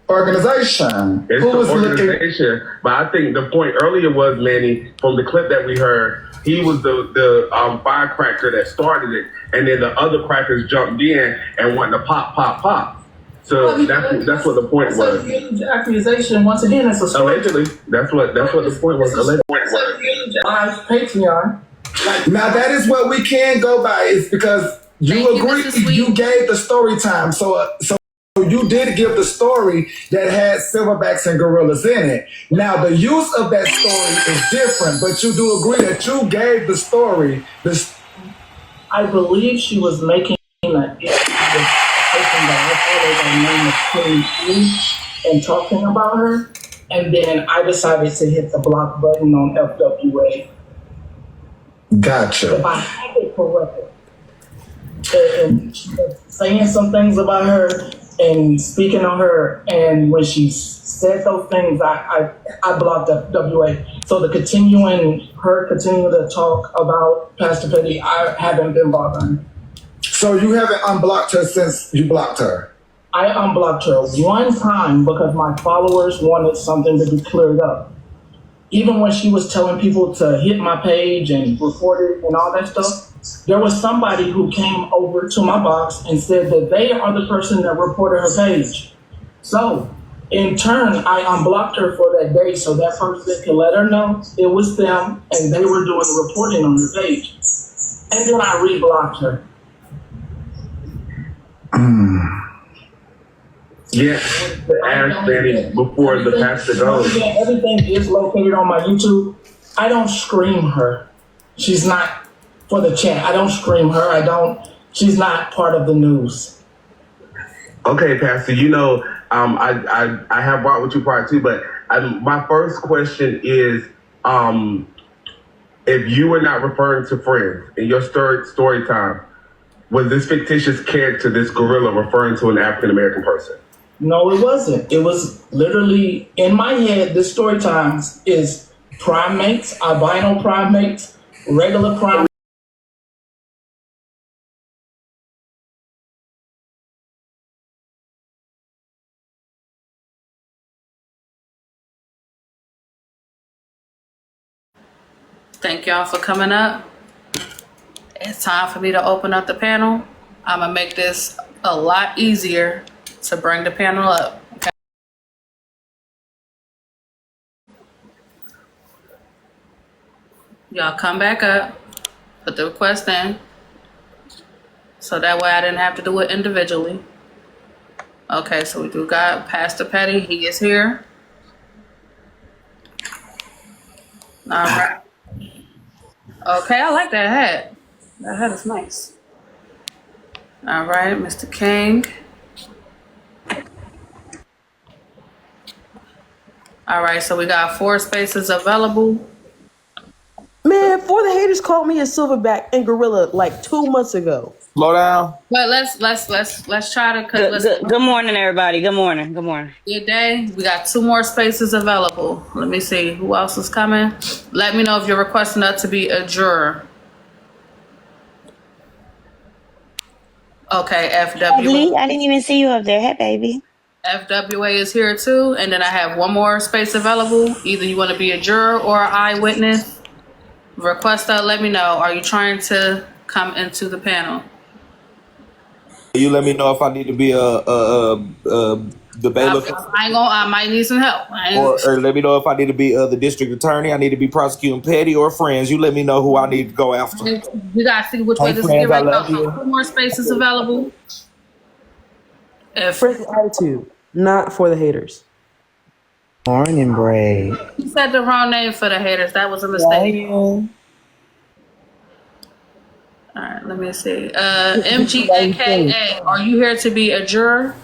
organization? It's the organization. But I think the point earlier was, Manny, from the clip that we heard, he was the firecracker that started it, and then the other crackers jumped in and wanted to pop. So that's what the point was. Huge accusation. Once again, it's a story. Allegedly, that's what the point was. Allegedly, Patreon. Now that is what we can go by. Is because you agree. You gave the story time, so you did give the story that had silverbacks and gorillas in it. Now the use of that story is different, but you do agree that you gave the story. I believe she was making an person that I followed by name of Queen and talking about her, and then I decided to hit the block button on FWA. Gotcha. If I have it correctly, and saying some things about her and speaking on her, and when she said those things, I blocked FWA. So her continuing to talk about Pastor Petty, I haven't been bothering. So you haven't unblocked her since you blocked her? I unblocked her one time because my followers wanted something to be cleared up. Even when she was telling people to hit my page and report it and all that stuff, there was somebody who came over to my box and said that they are the person that reported her page. So, in turn, I unblocked her for that day so that person could let her know it was them and they were doing the reporting on her page. And then I reblocked her. Yeah, ask Danny before the pastor goes. Everything is located on my YouTube. I don't scream her. She's not for the chat. I don't scream her. She's not part of the news. Okay, Pastor, you know, I have brought with you prior too, but my first question is, if you were not referring to friends in your story time, was this fictitious character, this gorilla, referring to an African-American person? No, it wasn't. It was literally in my head. This story times is primates, albino primates, regular primates. Thank y'all for coming up. It's time for me to open up the panel. I'm gonna make this a lot easier to bring the panel up. Okay. Y'all come back up, put the request in, so that way I didn't have to do it individually. Okay, so we do got Pastor Petty. He is here. All right. Okay, I like that hat. That hat is nice. All right, Mr. King. All right, so we got 4 spaces available. Man, For the Haters called me a silverback and gorilla like 2 months ago. Slow down. But let's try to Good morning, everybody. Good morning. Good day. We got 2 more spaces available. Let me see who else is coming. Let me know if you're requesting us to be a juror. Okay, FW. I didn't even see you up there. Hey, baby. FWA is here too, and then I have 1 more space available. Either you want to be a juror or an eyewitness. Request that. Let me know. Are you trying to come into the panel? You let me know if I need to be the bailiff, I might need some help. or let me know if I need to be the district attorney. I need to be prosecuting petty or friends. You let me know who I need to go after. We gotta see which way this is Friends, I right love now. you. 2 more spaces available. Friends Attitude, not For the Haters. Morning, Braid. You said the wrong name for the haters. That was a mistake. All right, let me see. MGAKA, are you here to be a juror?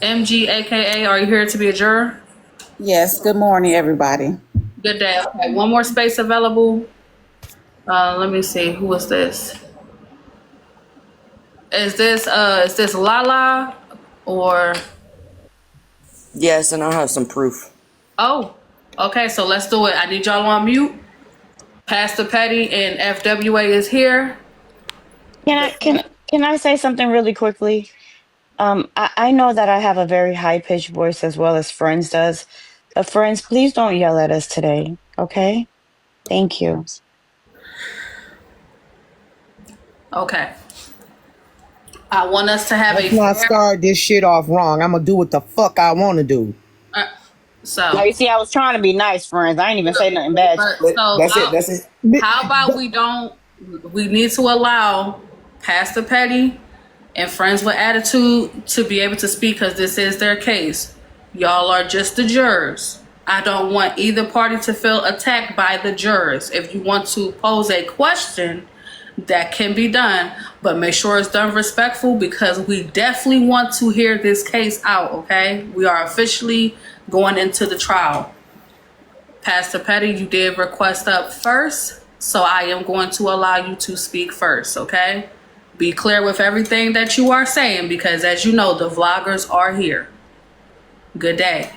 MGAKA, are you here to be a juror? Yes, good morning, everybody. Good day. Okay, 1 more space available. Let me see. Who is this? Is this Lala or? Yes, and I have some proof. Oh, okay. So let's do it. I need y'all on mute. Pastor Petty and FWA is here. Can I say something really quickly? I know that I have a very high-pitched voice as well as Friends does. Friends, please don't yell at us today, okay? Thank you. Okay. I want us to have Let's not start this shit off wrong. I'm gonna do what the fuck I want to do. Now, you see, I was trying to be nice, Friends. I ain't even say nothing bad. That's it. How about we need to allow Pastor Petty and Friends with Attitude to be able to speak, because this is their case. Y'all are just the jurors. I don't want either party to feel attacked by the jurors. If you want to pose a question, that can be done, but make sure it's done respectful, because we definitely want to hear this case out, okay? We are officially going into the trial. Pastor Petty, you did request up first, so I am going to allow you to speak first, okay? Be clear with everything that you are saying, because as you know, the vloggers are here. Good day.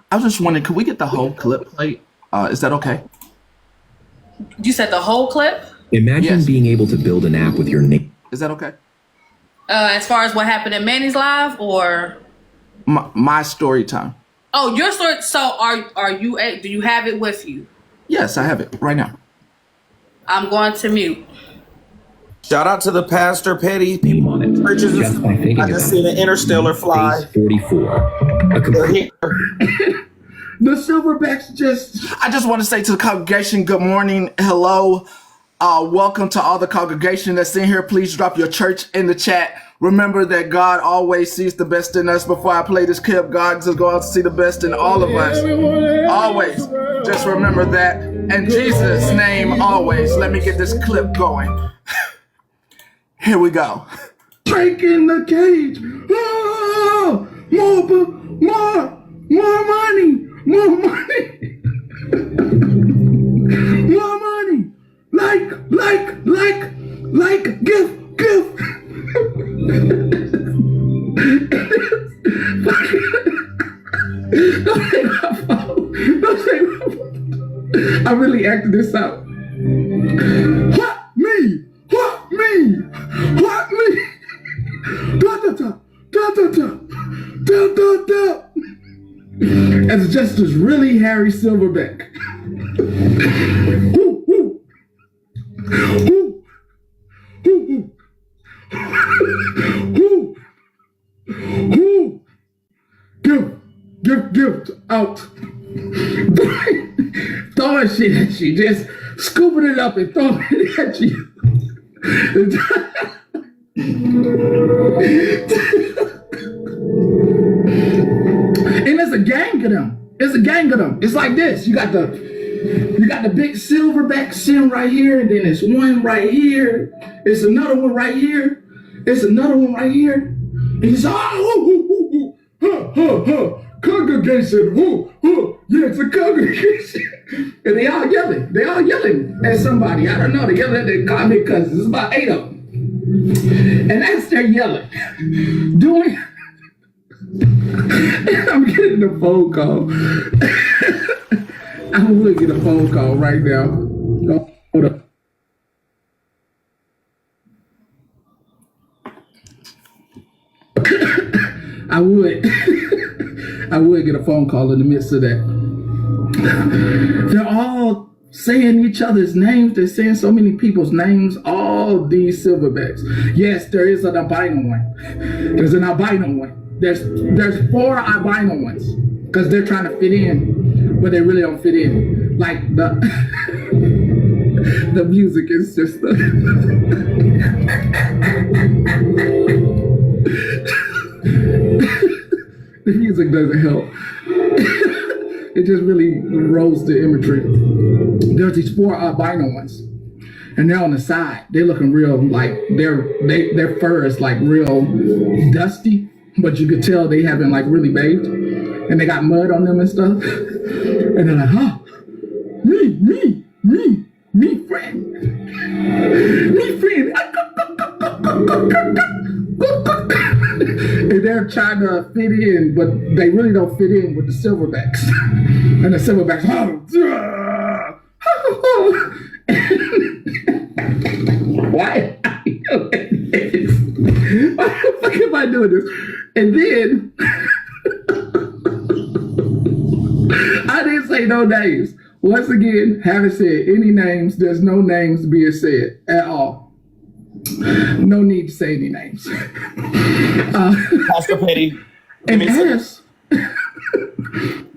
I was just wondering, could we get the whole clip played? Is that okay? You said the whole clip? Imagine being able to build an app with your name. Is that okay? As far as what happened at Manny's Live, or my story time? Oh, your story. So are you? Do you have it with you? Yes, I have it right now. I'm going to mute. Shout out to the Pastor Petty people on it. Just by thinking I just seen an interstellar fly. 44. A complete. The Silverbacks I just want to say to the congregation, good morning, hello. Welcome to all the congregation that's in here. Please drop your church in the chat. Remember that God always sees the best in us. Before I play this clip, God is going to see the best in all of us. Always. Just remember that. In Jesus' name, always. Let me get this clip going. Here we go. Breaking the cage. Oh, more money. More money. More money. Like, give. Don't say my fault. I really acted this out. What me? Da. As just as really Harry Silverback. Gift out. Throwing shit at you, just scooping it up and throwing it at you. And it's a gang of them. It's like this. You got the big Silverback sim right here, and then there's one right here. There's another one right here, It's another one right here. And he's congregation, yeah, it's a congregation. And they all yelling. They all yelling at somebody. I don't know. They're yelling at their comic cousins. There's about 8 of them. And as they're yelling, doing, I'm getting a phone call. I would get a phone call right now. Oh, hold up. I would get a phone call in the midst of that. They're all saying each other's names. They're saying so many people's names, all these silverbacks. Yes, there is an albino one. There's an albino one. There's 4 albino ones because they're trying to fit in, but they really don't fit in. Like the the music is just the music doesn't help. It just really rolls the imagery. There's these 4 albino ones, and they're on the side. They're looking real like their fur is like real dusty, but you could tell they haven't like really bathed, and they got mud on them and stuff. And they're like, huh, me friend, me friend. And they're trying to fit in, but they really don't fit in with the silverbacks. And the silverbacks, why? Why the fuck am I doing this? And then I didn't say no names. Once again, haven't said any names. There's no names being said at all. No need to say any names. Pastor Petty. And yes.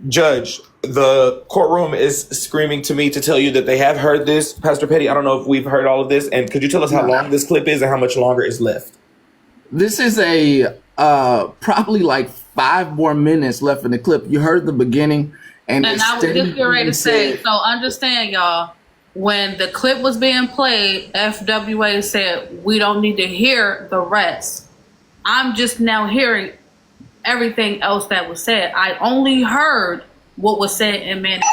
Judge, the courtroom is screaming to me to tell you that they have heard this. Pastor Petty, I don't know if we've heard all of this. And could you tell us how long this clip is and how much longer is left? This is a probably like 5 more minutes left in the clip. You heard the beginning. And I was just getting ready to say, so understand, y'all, when the clip was being played, FWA said, we don't need to hear the rest. I'm just now hearing everything else that was said. I only heard what was said in Manny.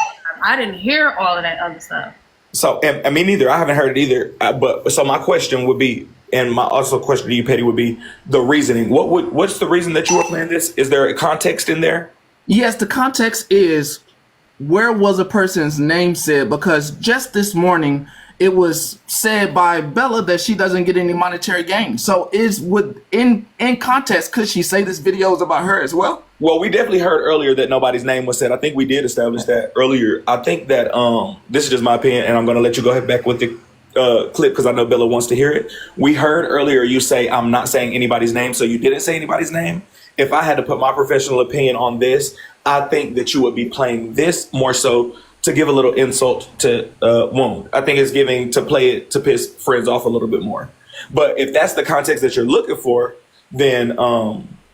I didn't hear all of that other stuff. So, and me neither. I haven't heard it either. But so my question would be, and my also question to you, Petty, would be the reasoning. What's the reason that you were playing this? Is there a context in there? Yes, the context is, where was a person's name said? Because just this morning, it was said by Bella that she doesn't get any monetary gain. So in context, could she say this video is about her as well? Well, we definitely heard earlier that nobody's name was said. I think we did establish that earlier. I think that this is just my opinion, and I'm going to let you go ahead back with the clip because I know Bella wants to hear it. We heard earlier you say, I'm not saying anybody's name, so you didn't say anybody's name. If I had to put my professional opinion on this, I think that you would be playing this more so to give a little insult to wound. I think it's giving to play it to piss friends off a little bit more. But if that's the context that you're looking for, then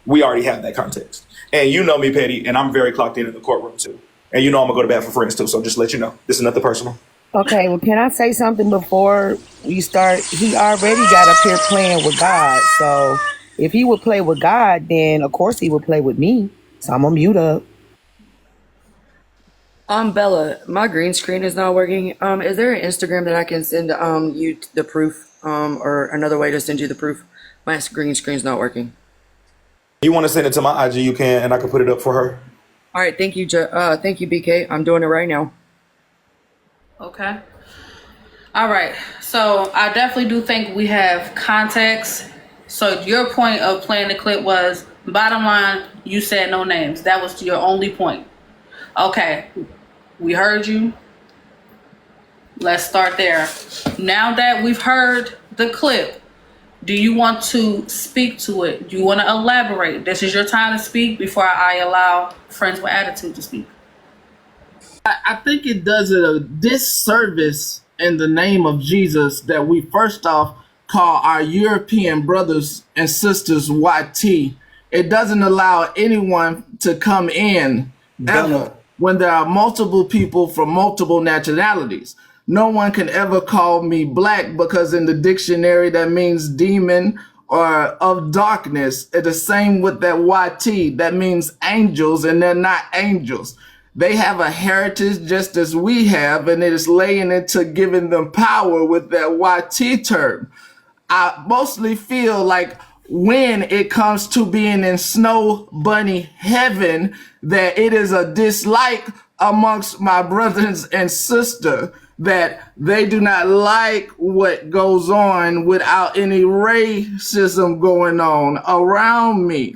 we already have that context. And you know me, Petty, and I'm very clocked in the courtroom too. And you know I'm gonna go to bat for friends too. So just let you know, this is nothing personal. Okay, well, can I say something before we start? He already got up here playing with God. So if he would play with God, then of course he would play with me. So I'm gonna mute up. Bella, my green screen is not working. Is there an Instagram that I can send you the proof, or another way to send you the proof? My green screen's not working. You want to send it to my IG, you can, and I can put it up for her. All right, thank you, thank you, BK. I'm doing it right now. Okay. All right. So I definitely do think we have context. So your point of playing the clip was, bottom line, you said no names. That was your only point. Okay. We heard you. Let's start there. Now that we've heard the clip, do you want to speak to it? Do you want to elaborate? This is your time to speak before I allow Friends with Attitude to speak. I think it does a disservice in the name of Jesus that we first off call our European brothers and sisters YT. It doesn't allow anyone to come in ever when there are multiple people from multiple nationalities. No one can ever call me black because in the dictionary that means demon or of darkness. It's the same with that YT. That means angels, and they're not angels. They have a heritage just as we have, and it is laying into giving them power with that YT term. I mostly feel like when it comes to being in snow bunny heaven, that it is a dislike amongst my brothers and sister that they do not like what goes on without any racism going on around me.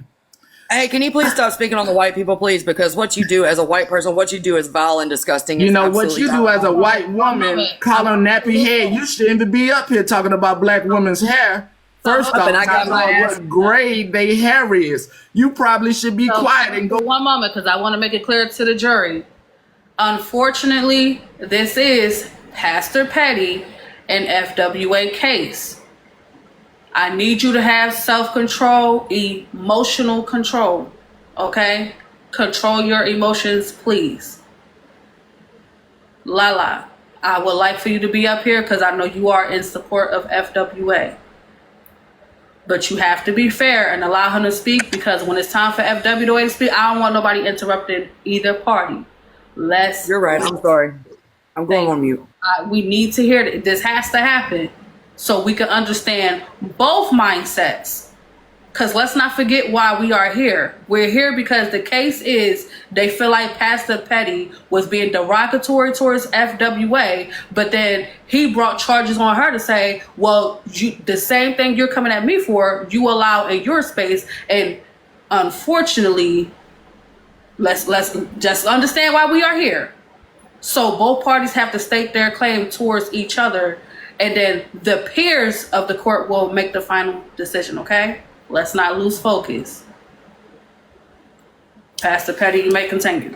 Hey, can you please stop speaking on the white people, please? Because what you do as a white person, what you do is vile and disgusting. You It's know, what absolutely you do as a white woman, calling nappy head, you shouldn't even be up here talking about black women's hair. First off, and I got my ass. what grade they hair is. You probably should be quiet and go. One moment, because I want to make it clear to the jury. Unfortunately, this is Pastor Petty and FWA case. I need you to have self-control, emotional control, okay? Control your emotions, please. Lala, I would like for you to be up here because I know you are in support of FWA. But you have to be fair and allow him to speak, because when it's time for FWA to speak, I don't want nobody interrupting either party. You're right. I'm sorry. I'm going on mute. We need to hear that. This has to happen so we can understand both mindsets. Because let's not forget why we are here. We're here because the case is they feel like Pastor Petty was being derogatory towards FWA, but then he brought charges on her to say, well, the same thing you're coming at me for, you allow in your space. And unfortunately, let's just understand why we are here. So both parties have to state their claim towards each other, and then the peers of the court will make the final decision, okay? Let's not lose focus. Pastor Petty, you may continue.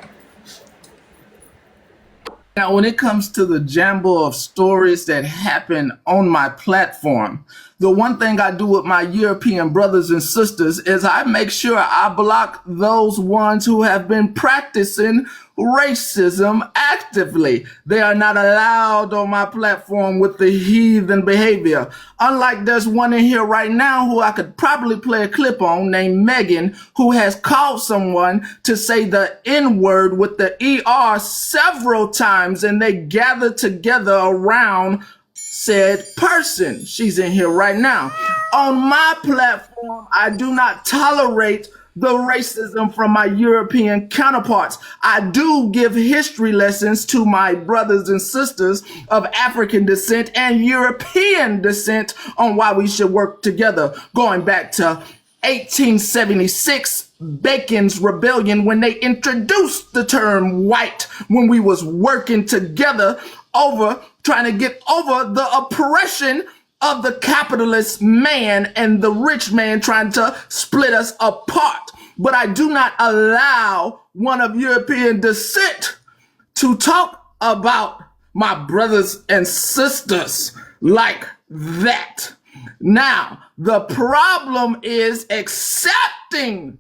Now, when it comes to the jumble of stories that happen on my platform, the one thing I do with my European brothers and sisters is I make sure I block those ones who have been practicing racism actively. They are not allowed on my platform with the heathen behavior. Unlike there's one in here right now who I could probably play a clip on named Megan, who has called someone to say the N-word with the ER several times, and they gather together around said person. She's in here right now. On my platform, I do not tolerate the racism from my European counterparts. I do give history lessons to my brothers and sisters of African descent and European descent on why we should work together, going back to 1876, Bacon's Rebellion, when they introduced the term white, when we was working together over trying to get over the oppression of the capitalist man and the rich man trying to split us apart. But I do not allow one of European descent to talk about my brothers and sisters like that. Now, the problem is accepting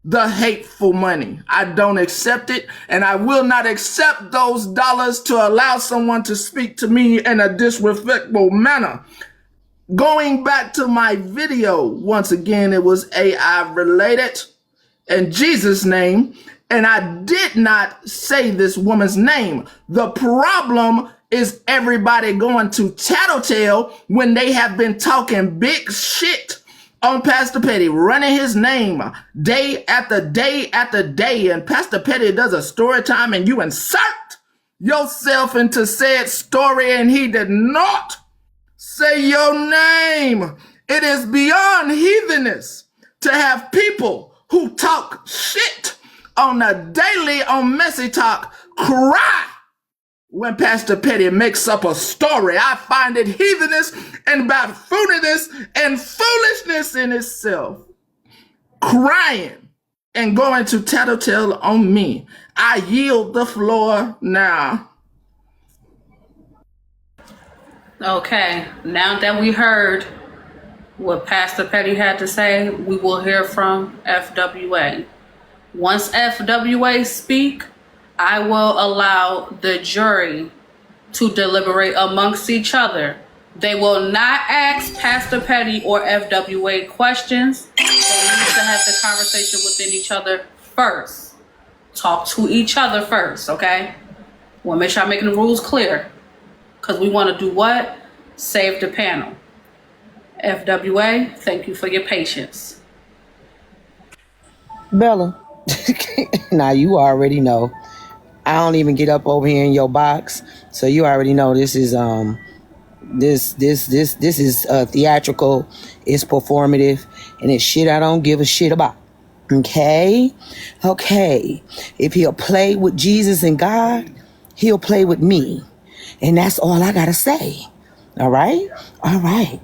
the hateful money. I don't accept it, and I will not accept those dollars to allow someone to speak to me in a disrespectful manner. Going back to my video, once again, it was AI related in Jesus' name, and I did not say this woman's name. The problem is everybody going to tattletale when they have been talking big shit on Pastor Petty, running his name day after day after day, and Pastor Petty does a story time and you insert yourself into said story and he did not say your name. It is beyond heathenous to have people who talk shit on a daily on Messy Talk cry when Pastor Petty makes up a story. I find it heathenous and baffooniness and foolishness in itself. Crying and going to tattletale on me. I yield the floor now. Okay, now that we heard what Pastor Petty had to say, we will hear from FWA. Once FWA speak, I will allow the jury to deliberate amongst each other They will not ask Pastor Petty or FWA questions. They need to have the conversation within each other first. Talk to each other first, okay? Want to make sure I'm making the rules clear. Because we want to do what? Save the panel. FWA, thank you for your patience. Bella, now you already know. I don't even get up over here in your box, so you already know this is this is theatrical, it's performative, and it's shit I don't give a shit about. Okay? If he'll play with Jesus and God, he'll play with me. And that's all I gotta say. All right? All right.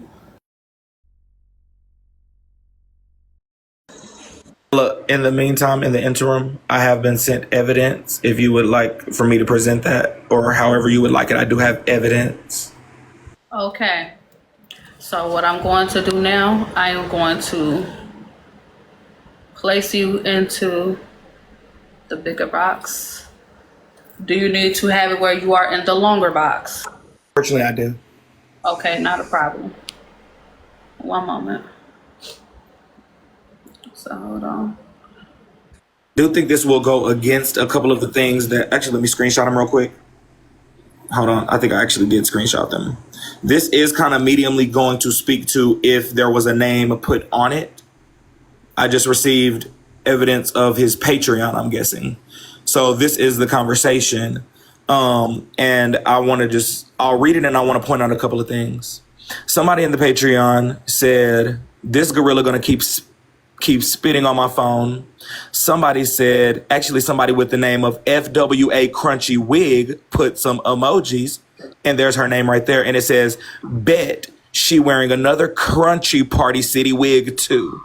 Look, in the meantime, in the interim, I have been sent evidence. If you would like for me to present that, or however you would like it, I do have evidence. Okay. So what I'm going to do now, I am going to place you into the bigger box. Do you need to have it where you are in the longer box? Fortunately, I do. Okay, not a problem. One moment. So hold on. Do think this will go against a couple of the things that, actually, let me screenshot them real quick. Hold on, I think I actually did screenshot them. This is kind of mediumly going to speak to if there was a name put on it. I just received evidence of his Patreon, I'm guessing. So this is the conversation. And I'll read it and I want to point out a couple of things. Somebody in the Patreon said, this gorilla gonna keep spitting on my phone. Somebody said, actually somebody with the name of FWA Crunchy Wig put some emojis, and there's her name right there. And it says, bet she wearing another Crunchy Party City wig too.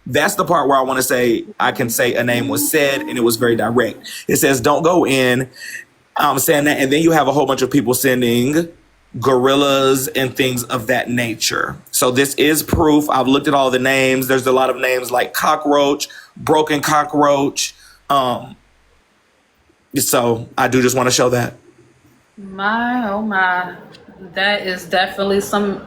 That's the part where I want to say, I can say a name was said and it was very direct. It says, don't go in. I'm saying that. And then you have a whole bunch of people sending gorillas and things of that nature. So this is proof. I've looked at all the names. There's a lot of names like Cockroach, Broken Cockroach. So I do just want to show that. My, oh my. That is definitely some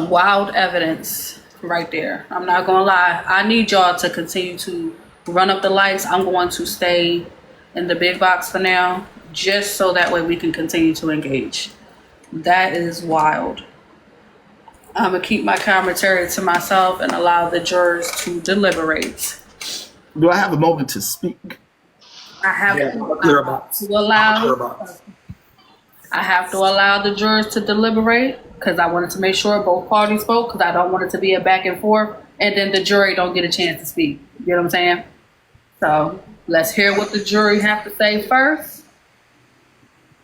wild evidence right there. I'm not gonna lie. I need y'all to continue to run up the likes. I'm going to stay in the big box for now, just so that way we can continue to engage. That is wild. I'm gonna keep my commentary to myself and allow the jurors to deliberate. Do I have a moment to speak? I have to allow the jurors to deliberate, because I wanted to make sure both parties spoke, because I don't want it to be a back and forth and then the jury don't get a chance to speak. You know what I'm saying? So let's hear what the jury have to say first,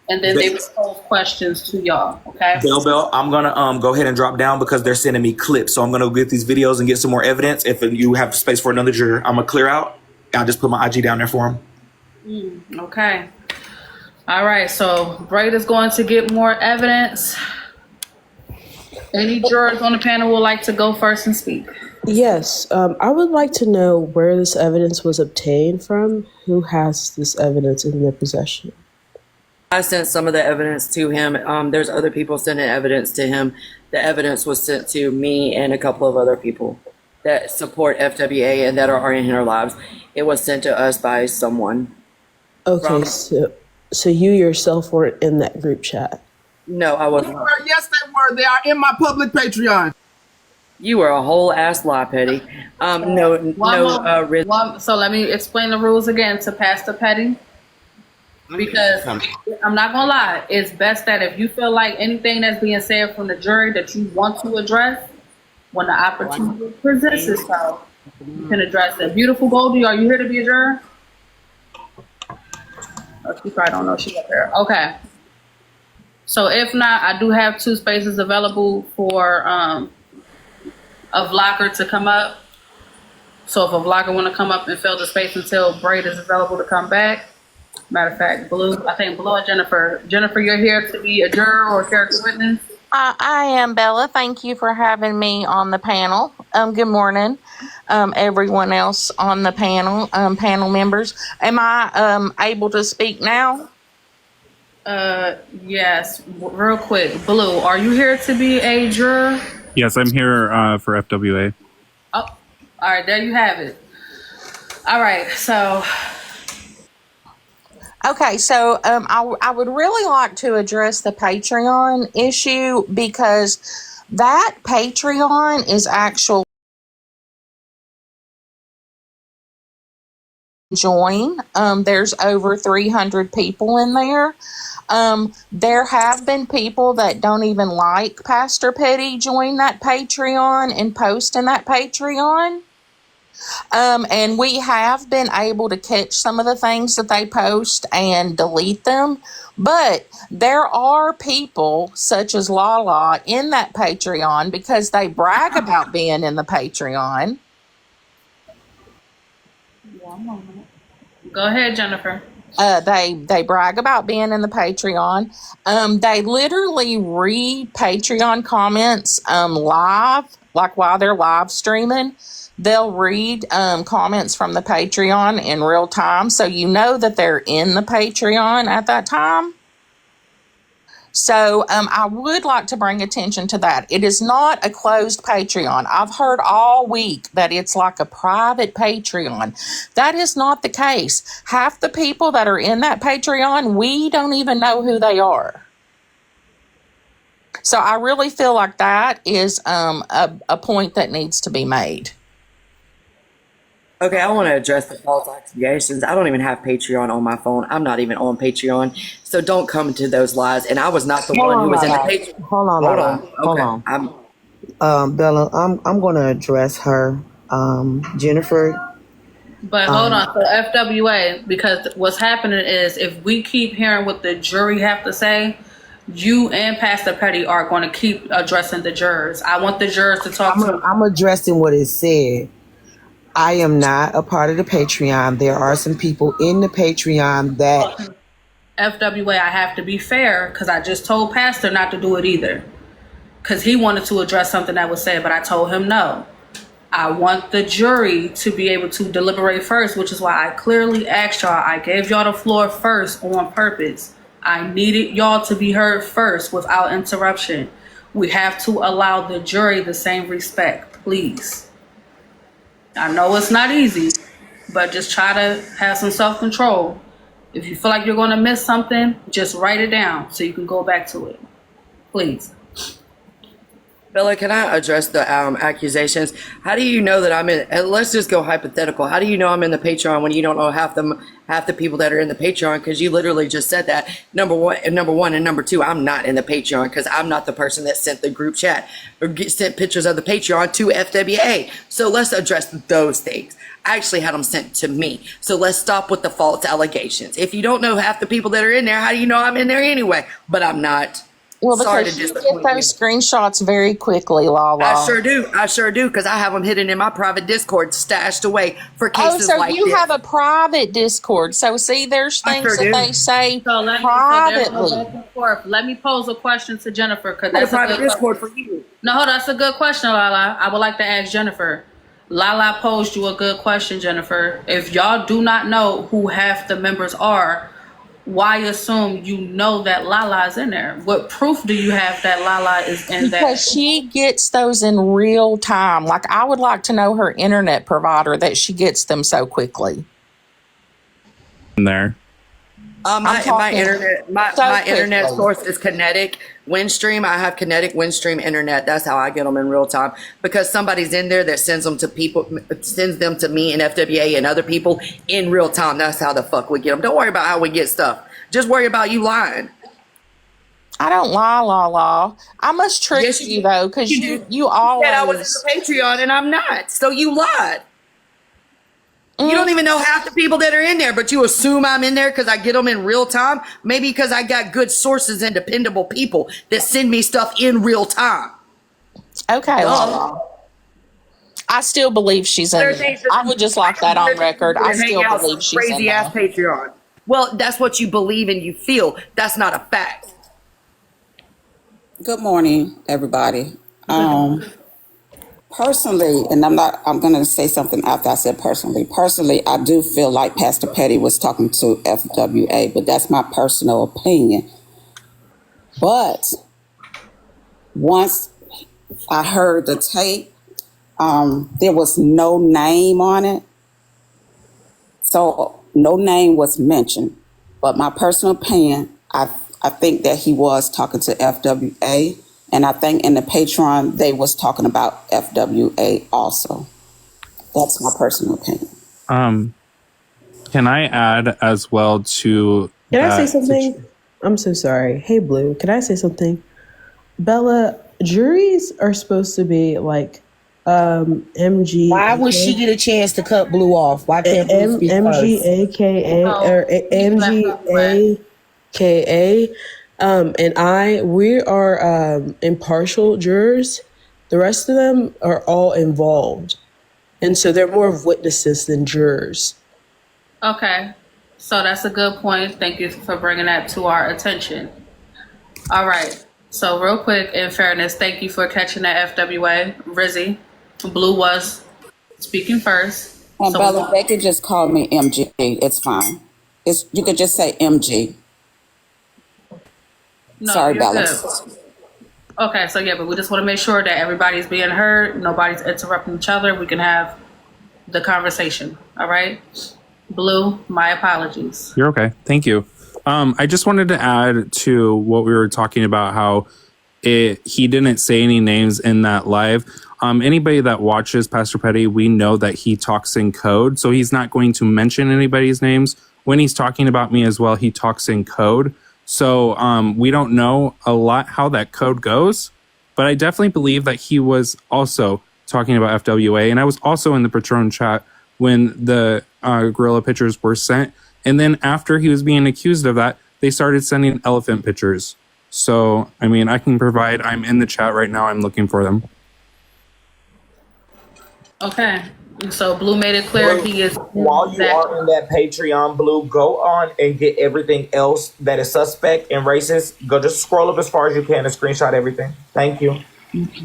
and then they will pose questions to y'all. Okay. Bell, I'm gonna go ahead and drop down because they're sending me clips. So I'm gonna get these videos and get some more evidence. If you have space for another juror, I'm gonna clear out. I'll just put my IG down there for him. Okay. All right. So Braid is going to get more evidence. Any jurors on the panel would like to go first and speak? Yes, I would like to know where this evidence was obtained from. Who has this evidence in their possession? I sent some of the evidence to him. There's other people sending evidence to him. The evidence was sent to me and a couple of other people that support FWA and that are in our lives. It was sent to us by someone. Okay, so you yourself weren't in that group chat? No, I wasn't. Yes, they were. They are in my public Patreon. You were a whole ass lie, Petty. So let me explain the rules again to Pastor Petty. Because I'm not gonna lie, it's best that if you feel like anything that's being said from the jury that you want to address, when the opportunity presents itself, you can address it. Beautiful Goldie, are you here to be a juror? Oh, she probably don't know she's up there. Okay. So if not, I do have 2 spaces available for a vlogger to come up. So if a vlogger want to come up and fill the space until Braid is available to come back. Matter of fact, Blue, I think Blue and Jennifer. Jennifer, you're here to be a juror or character witness? I am, Bella. Thank you for having me on the panel. Good morning, everyone else on the panel, panel members. Am I able to speak now? Yes, real quick. Blue, are you here to be a juror? Yes, I'm here for FWA. Oh, all right, there you have it. All right, so. Okay, so I would really like to address the Patreon issue because that Patreon is actually join. There's over 300 people in there. There have been people that don't even like Pastor Petty join that Patreon and post in that Patreon. And we have been able to catch some of the things that they post and delete them. But there are people such as Lala in that Patreon because they brag about being in the Patreon. One moment. Go ahead, Jennifer. They brag about being in the Patreon. They literally read Patreon comments live, like while they're live streaming. They'll read comments from the Patreon in real time, so you know that they're in the Patreon at that time. So I would like to bring attention to that. It is not a closed Patreon. I've heard all week that it's like a private Patreon. That is not the case. Half the people that are in that Patreon, we don't even know who they are. So I really feel like that is a point that needs to be made. Okay, I want to address the false accusations. I don't even have Patreon on my phone. I'm not even on Patreon. So don't come to those lies. And I was not the one who was in the Patreon. Hold on. Hold on. Bella, I'm going to address her. Jennifer. But hold on, so FWA, because what's happening is if we keep hearing what the jury have to say, you and Pastor Petty are going to keep addressing the jurors. I want the jurors to talk to. I'm addressing what it said. I am not a part of the Patreon. There are some people in the Patreon that... FWA, I have to be fair because I just told Pastor not to do it either. Because he wanted to address something that was said, but I told him no. I want the jury to be able to deliberate first, which is why I clearly asked y'all. I gave y'all the floor first on purpose. I needed y'all to be heard first without interruption. We have to allow the jury the same respect, please. I know it's not easy, but just try to have some self-control. If you feel like you're going to miss something, just write it down so you can go back to it. Please. Bella, can I address the accusations? How do you know that I'm in? And let's just go hypothetical. How do you know I'm in the Patreon when you don't know half the people that are in the Patreon? Because you literally just said that. Number one, and number two, I'm not in the Patreon because I'm not the person that sent the group chat or sent pictures of the Patreon to FWA. So let's address those things. I actually had them sent to me. So let's stop with the false allegations. If you don't know half the people that are in there, how do you know I'm in there anyway? But I'm not. Well, because you get those screenshots very quickly, Lala. I sure do, because I have them hidden in my private Discord, stashed away for cases like this. Oh, so you have a private Discord. So, see, there's things that they say privately. Let me pose a question to Jennifer, because that's a private Discord for you. No, hold on, that's a good question, Lala. I would like to ask Jennifer. Lala posed you a good question, Jennifer. If y'all do not know who half the members are, why assume you know that Lala is in there? What proof do you have that Lala is in there? Because she gets those in real time. Like, I would like to know her internet provider that she gets them so quickly. In there. My internet source is Kinetic Windstream. I have Kinetic Windstream internet. That's how I get them in real time, because somebody's in there that sends them to me and FWA and other people in real time. That's how the fuck we get them. Don't worry about how we get stuff. Just worry about you lying. I don't lie, Lala. I must trick you though, because you always said I was in the Patreon and I'm not. So you lied. You don't even know half the people that are in there, but you assume I'm in there because I get them in real time. Maybe because I got good sources and dependable people that send me stuff in real time. Okay, Lala. I still believe she's in there. I would just like that on record. I still believe she's in there. Crazy ass Patreon. Well, that's what you believe and you feel. That's not a fact. Good morning, everybody. Personally, and I'm going to say something after I said personally. Personally, I do feel like Pastor Petty was talking to FWA, but that's my personal opinion. But once I heard the tape, there was no name on it. So no name was mentioned. But my personal opinion, I think that he was talking to FWA. And I think in the Patreon, they was talking about FWA also. That's my personal opinion. Can I add as well to Can I say that something? I'm so sorry. Hey, Blue, can I say something? Bella, juries are supposed to be like MG. Why would she get a chance to cut Blue off? Why can't Blue speak first? MGAKA or MGAKA. We are impartial jurors. The rest of them are all involved. And so they're more of witnesses than jurors. Okay. So that's a good point. Thank you for bringing that to our attention. All right. So real quick, in fairness, thank you for catching that FWA. Rizzy, Blue was speaking first. And So Bella, they could just call me MG. It's fine. You could just say MG. No, Sorry, you're Bella. good. Okay, so yeah, but we just want to make sure that everybody's being heard, nobody's interrupting each other. We can have the conversation. All right? Blue, my apologies. You're okay. Thank you. I just wanted to add to what we were talking about, how he didn't say any names in that live. Anybody that watches Pastor Petty, we know that he talks in code, so he's not going to mention anybody's names. When he's talking about me as well, he talks in code. So we don't know a lot how that code goes, but I definitely believe that he was also talking about FWA. And I was also in the Patron chat when the gorilla pictures were sent. And then after he was being accused of that, they started sending elephant pictures. So, I mean, I can provide, I'm in the chat right now. I'm looking for them. Okay. So Blue made it clear Blue, he is. while you are in that Patreon, Blue, go on and get everything else that is suspect and racist. Go just scroll up as far as you can and screenshot everything. Thank you.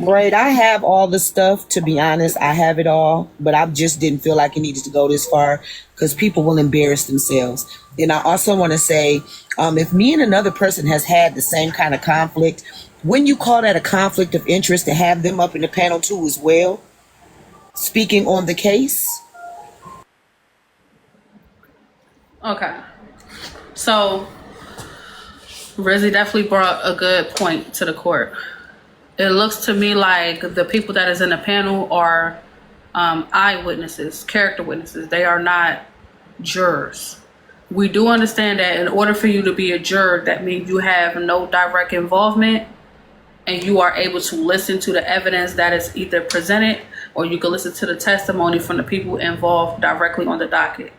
Right, I have all the stuff, to be honest. I have it all, but I just didn't feel like it needed to go this far because people will embarrass themselves. And I also want to say, if me and another person has had the same kind of conflict, when you call that a conflict of interest to have them up in the panel too as well, speaking on the case? Okay. So Rizzy definitely brought a good point to the court. It looks to me like the people that is in the panel are eyewitnesses, character witnesses. They are not jurors. We do understand that in order for you to be a juror, that means you have no direct involvement and you are able to listen to the evidence that is either presented or you can listen to the testimony from the people involved directly on the docket.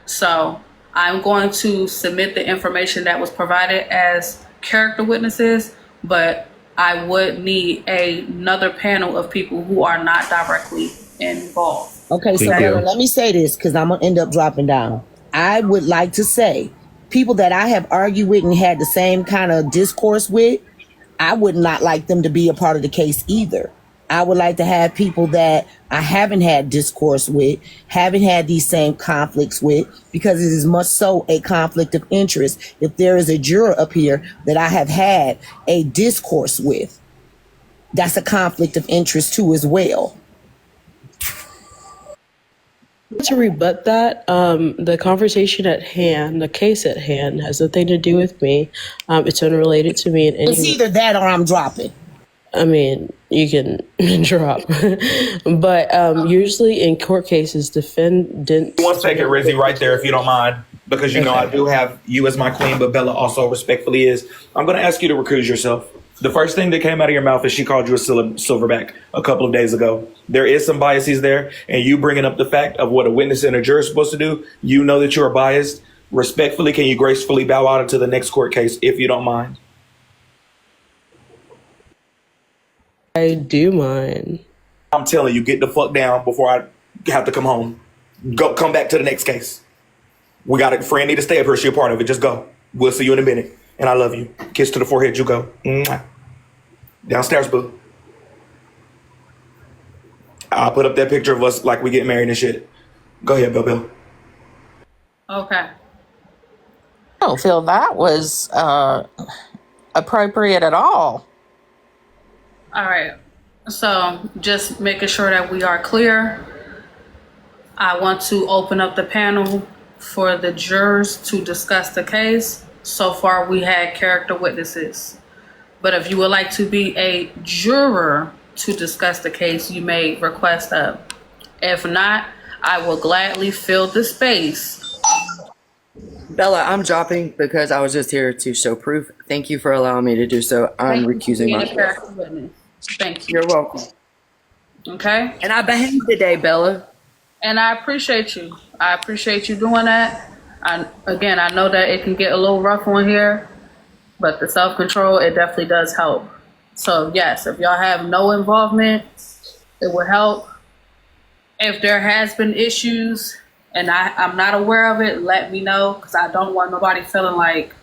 So I'm going to submit the information that was provided as character witnesses, but I would need another panel of people who are not directly involved. Okay, so let me say this because I'm going to end up dropping down. I would like to say people that I have argued with and had the same kind of discourse with, I would not like them to be a part of the case either. I would like to have people that I haven't had discourse with, haven't had these same conflicts with, because it is much so a conflict of interest if there is a juror up here that I have had a discourse with. That's a conflict of interest too as well. To rebut that, the conversation at hand, the case at hand, has nothing to do with me. It's unrelated to me in any way. It's either that or I'm dropping. I mean, you can drop. But usually in court cases, defendant... 1 second, Rizzy, right there, if you don't mind, because you know I do have you as my queen, but Bella also respectfully is. I'm going to ask you to recuse yourself. The first thing that came out of your mouth is she called you a silverback a couple of days ago. There is some biases there, and you bringing up the fact of what a witness and a juror is supposed to do, you know that you are biased. Respectfully, can you gracefully bow out into the next court case, if you don't mind? I do mind. I'm telling you, get the fuck down before I have to come home. Come back to the next case. We got it. Fran need to stay up here. She a part of it. Just go. We'll see you in a minute. And I love you. Kiss to the forehead. You go. Mwah. Downstairs, boo. I'll put up that picture of us like we get married and shit. Go ahead, Bill. Okay. I don't feel that was appropriate at all. All right. So just making sure that we are clear. I want to open up the panel for the jurors to discuss the case. So far, we had character witnesses. But if you would like to be a juror to discuss the case, you may request up. If not, I will gladly fill the space. Bella, I'm dropping because I was just here to show proof. Thank you for allowing me to do so. I'm recusing myself. Character witness. Thank you. You're welcome. Okay? And I behaved today, Bella. And I appreciate you. I appreciate you doing that. I know that it can get a little rough on here, but the self-control, it definitely does help. So yes, if y'all have no involvement, it will help. If there has been issues and I'm not aware of it, let me know, because I don't want nobody feeling like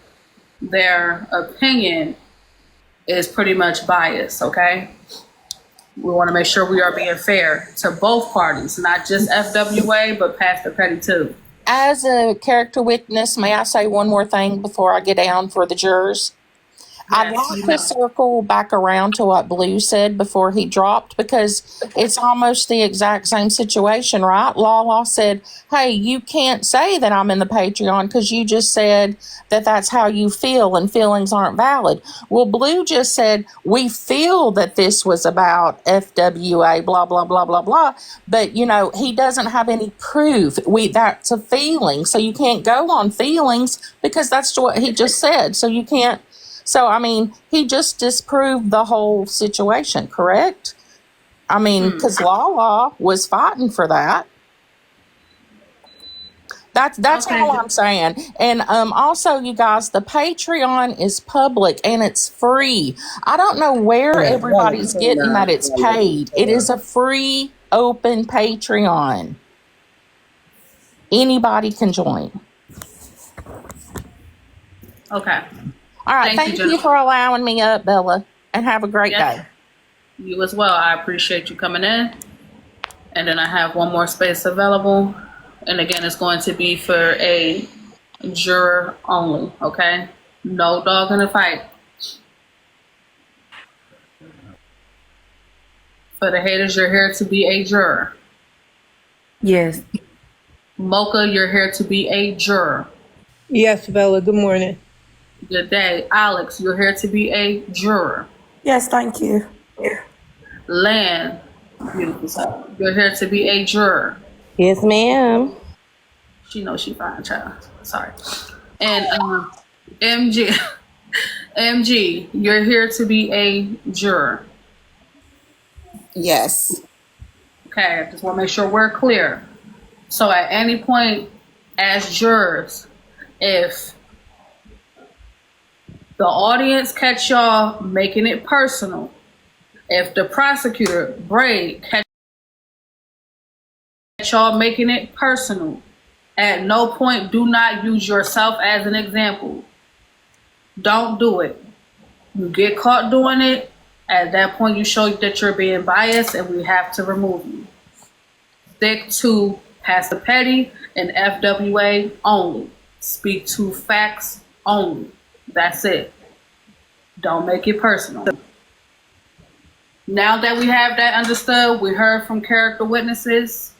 their opinion is pretty much biased, okay? We want to make sure we are being fair to both parties, not just FWA, but Pastor Petty too. As a character witness, may I say one more thing before I get down for the jurors? I'd like to circle back around to what Blue said before he dropped, because it's almost the exact same situation, right? Lala said, hey, you can't say that I'm in the Patreon because you just said that that's how you feel and feelings aren't valid. Well, Blue just said, we feel that this was about FWA, blah, blah, blah, blah, blah. But, you know, he doesn't have any proof. That's a feeling. So you can't go on feelings because that's what he just said. So you can't. So, I mean, he just disproved the whole situation, correct? I mean, because Lala was fighting for that. That's Okay. all I'm saying. And also, you guys, the Patreon is public and it's free. I don't know where everybody's getting that it's paid. It is a free, open Patreon. Anybody can join. Okay. All right. Thank you for allowing me up, Bella, and have a great day. You as well. I appreciate you coming in. And then I have one more space available. And again, it's going to be for a juror only, okay? No dog in the fight. For the haters, you're here to be a juror. Yes. Mocha, you're here to be a juror. Yes, Bella. Good morning. Good day. Alex, you're here to be a juror. Yes, thank you. Lan, beautiful self, you're here to be a juror. Yes, ma'am. She knows she fine, child. Sorry. And MG, MG, you're here to be a juror. Yes. Okay, I just want to make sure we're clear. So at any point as jurors, if the audience catch y'all making it personal, if the prosecutor, Braid, catch y'all making it personal, at no point do not use yourself as an example. Don't do it. You get caught doing it, at that point you show that you're being biased and we have to remove you. Stick to Pastor Petty and FWA only. Speak to facts only. That's it. Don't make it personal. Now that we have that understood, we heard from character witnesses.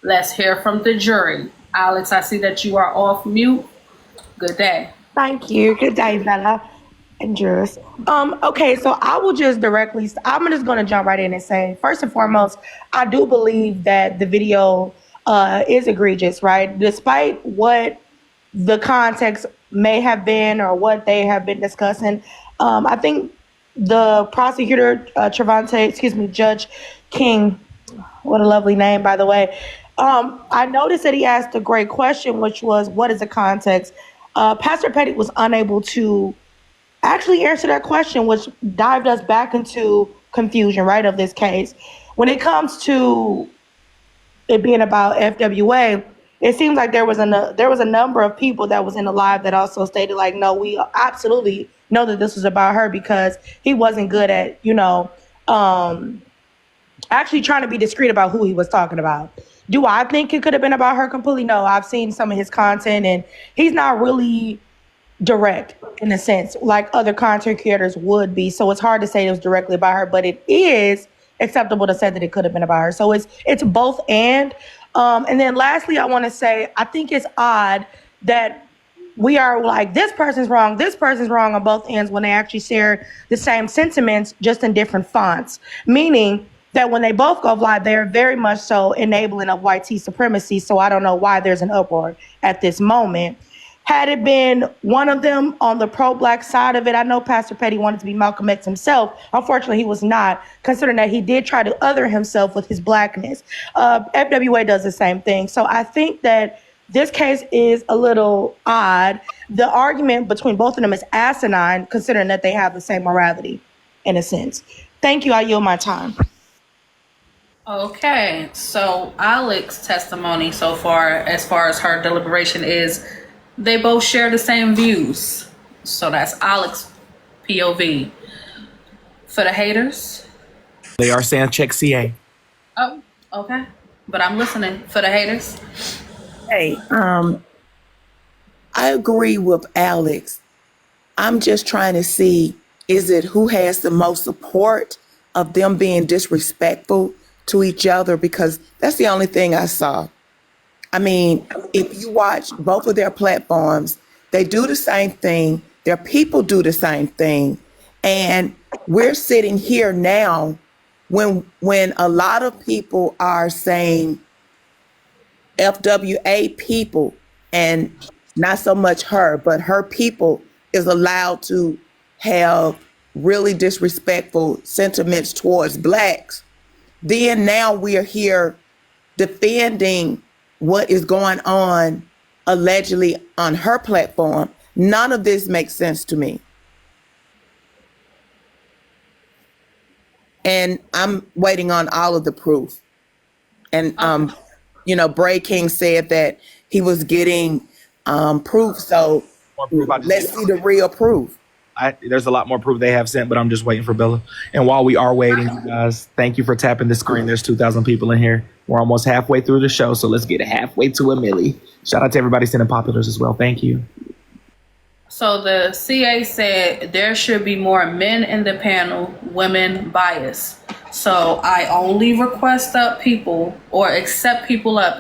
Let's hear from the jury. Alex, I see that you are off mute. Good day. Thank you. Good day, Bella and jurors. Okay, so I will just I'm just going to jump right in and say, first and foremost, I do believe that the video is egregious, right? Despite what the context may have been or what they have been discussing, I think the prosecutor, Judge King, what a lovely name, by the way. I noticed that he asked a great question, which was, what is the context? Pastor Petty was unable to actually answer that question, which dived us back into confusion, right, of this case. When it comes to it being about FWA, it seems like there was a number of people that was in the live that also stated, like, no, we absolutely know that this was about her, because he wasn't good at, actually trying to be discreet about who he was talking about. Do I think it could have been about her completely? No, I've seen some of his content and he's not really direct in a sense like other content creators would be. So it's hard to say it was directly about her, but it is acceptable to say that it could have been about her. So it's both and then lastly, I want to say I think it's odd that we are like, this person's wrong on both ends when they actually share the same sentiments, just in different fonts. Meaning that when they both go live, they're very much so enabling of white tea supremacy. So I don't know why there's an uproar at this moment. Had it been one of them on the pro-black side of it, I know Pastor Petty wanted to be Malcolm X himself. Unfortunately, he was not, considering that he did try to other himself with his blackness. FWA does the same thing. So I think that this case is a little odd. The argument between both of them is asinine, considering that they have the same morality, in a sense. Thank you. I yield my time. Okay, so Alex's testimony so far as her deliberation is they both share the same views. So that's Alex's POV. For the haters, They are saying check CA. oh, okay. But I'm listening. For the haters. Hey, I agree with Alex. I'm just trying to see, is it who has the most support of them being disrespectful to each other? Because that's the only thing I saw. I mean, if you watch both of their platforms, they do the same thing. Their people do the same thing. And we're sitting here now when a lot of people are saying FWA people, and not so much her, but her people is allowed to have really disrespectful sentiments towards blacks. Then now we are here defending what is going on allegedly on her platform. None of this makes sense to me. And I'm waiting on all of the proof. And, Bray King said that he was getting proof. So let's see the real proof. There's a lot more proof they have sent, but I'm just waiting for Bella. And while we are waiting, you guys, thank you for tapping the screen. There's 2,000 people in here. We're almost halfway through the show, so let's get halfway to a milli. Shout out to everybody sending populars as well. Thank you. So the CA said there should be more men in the panel, women bias. So I only request up people or accept people up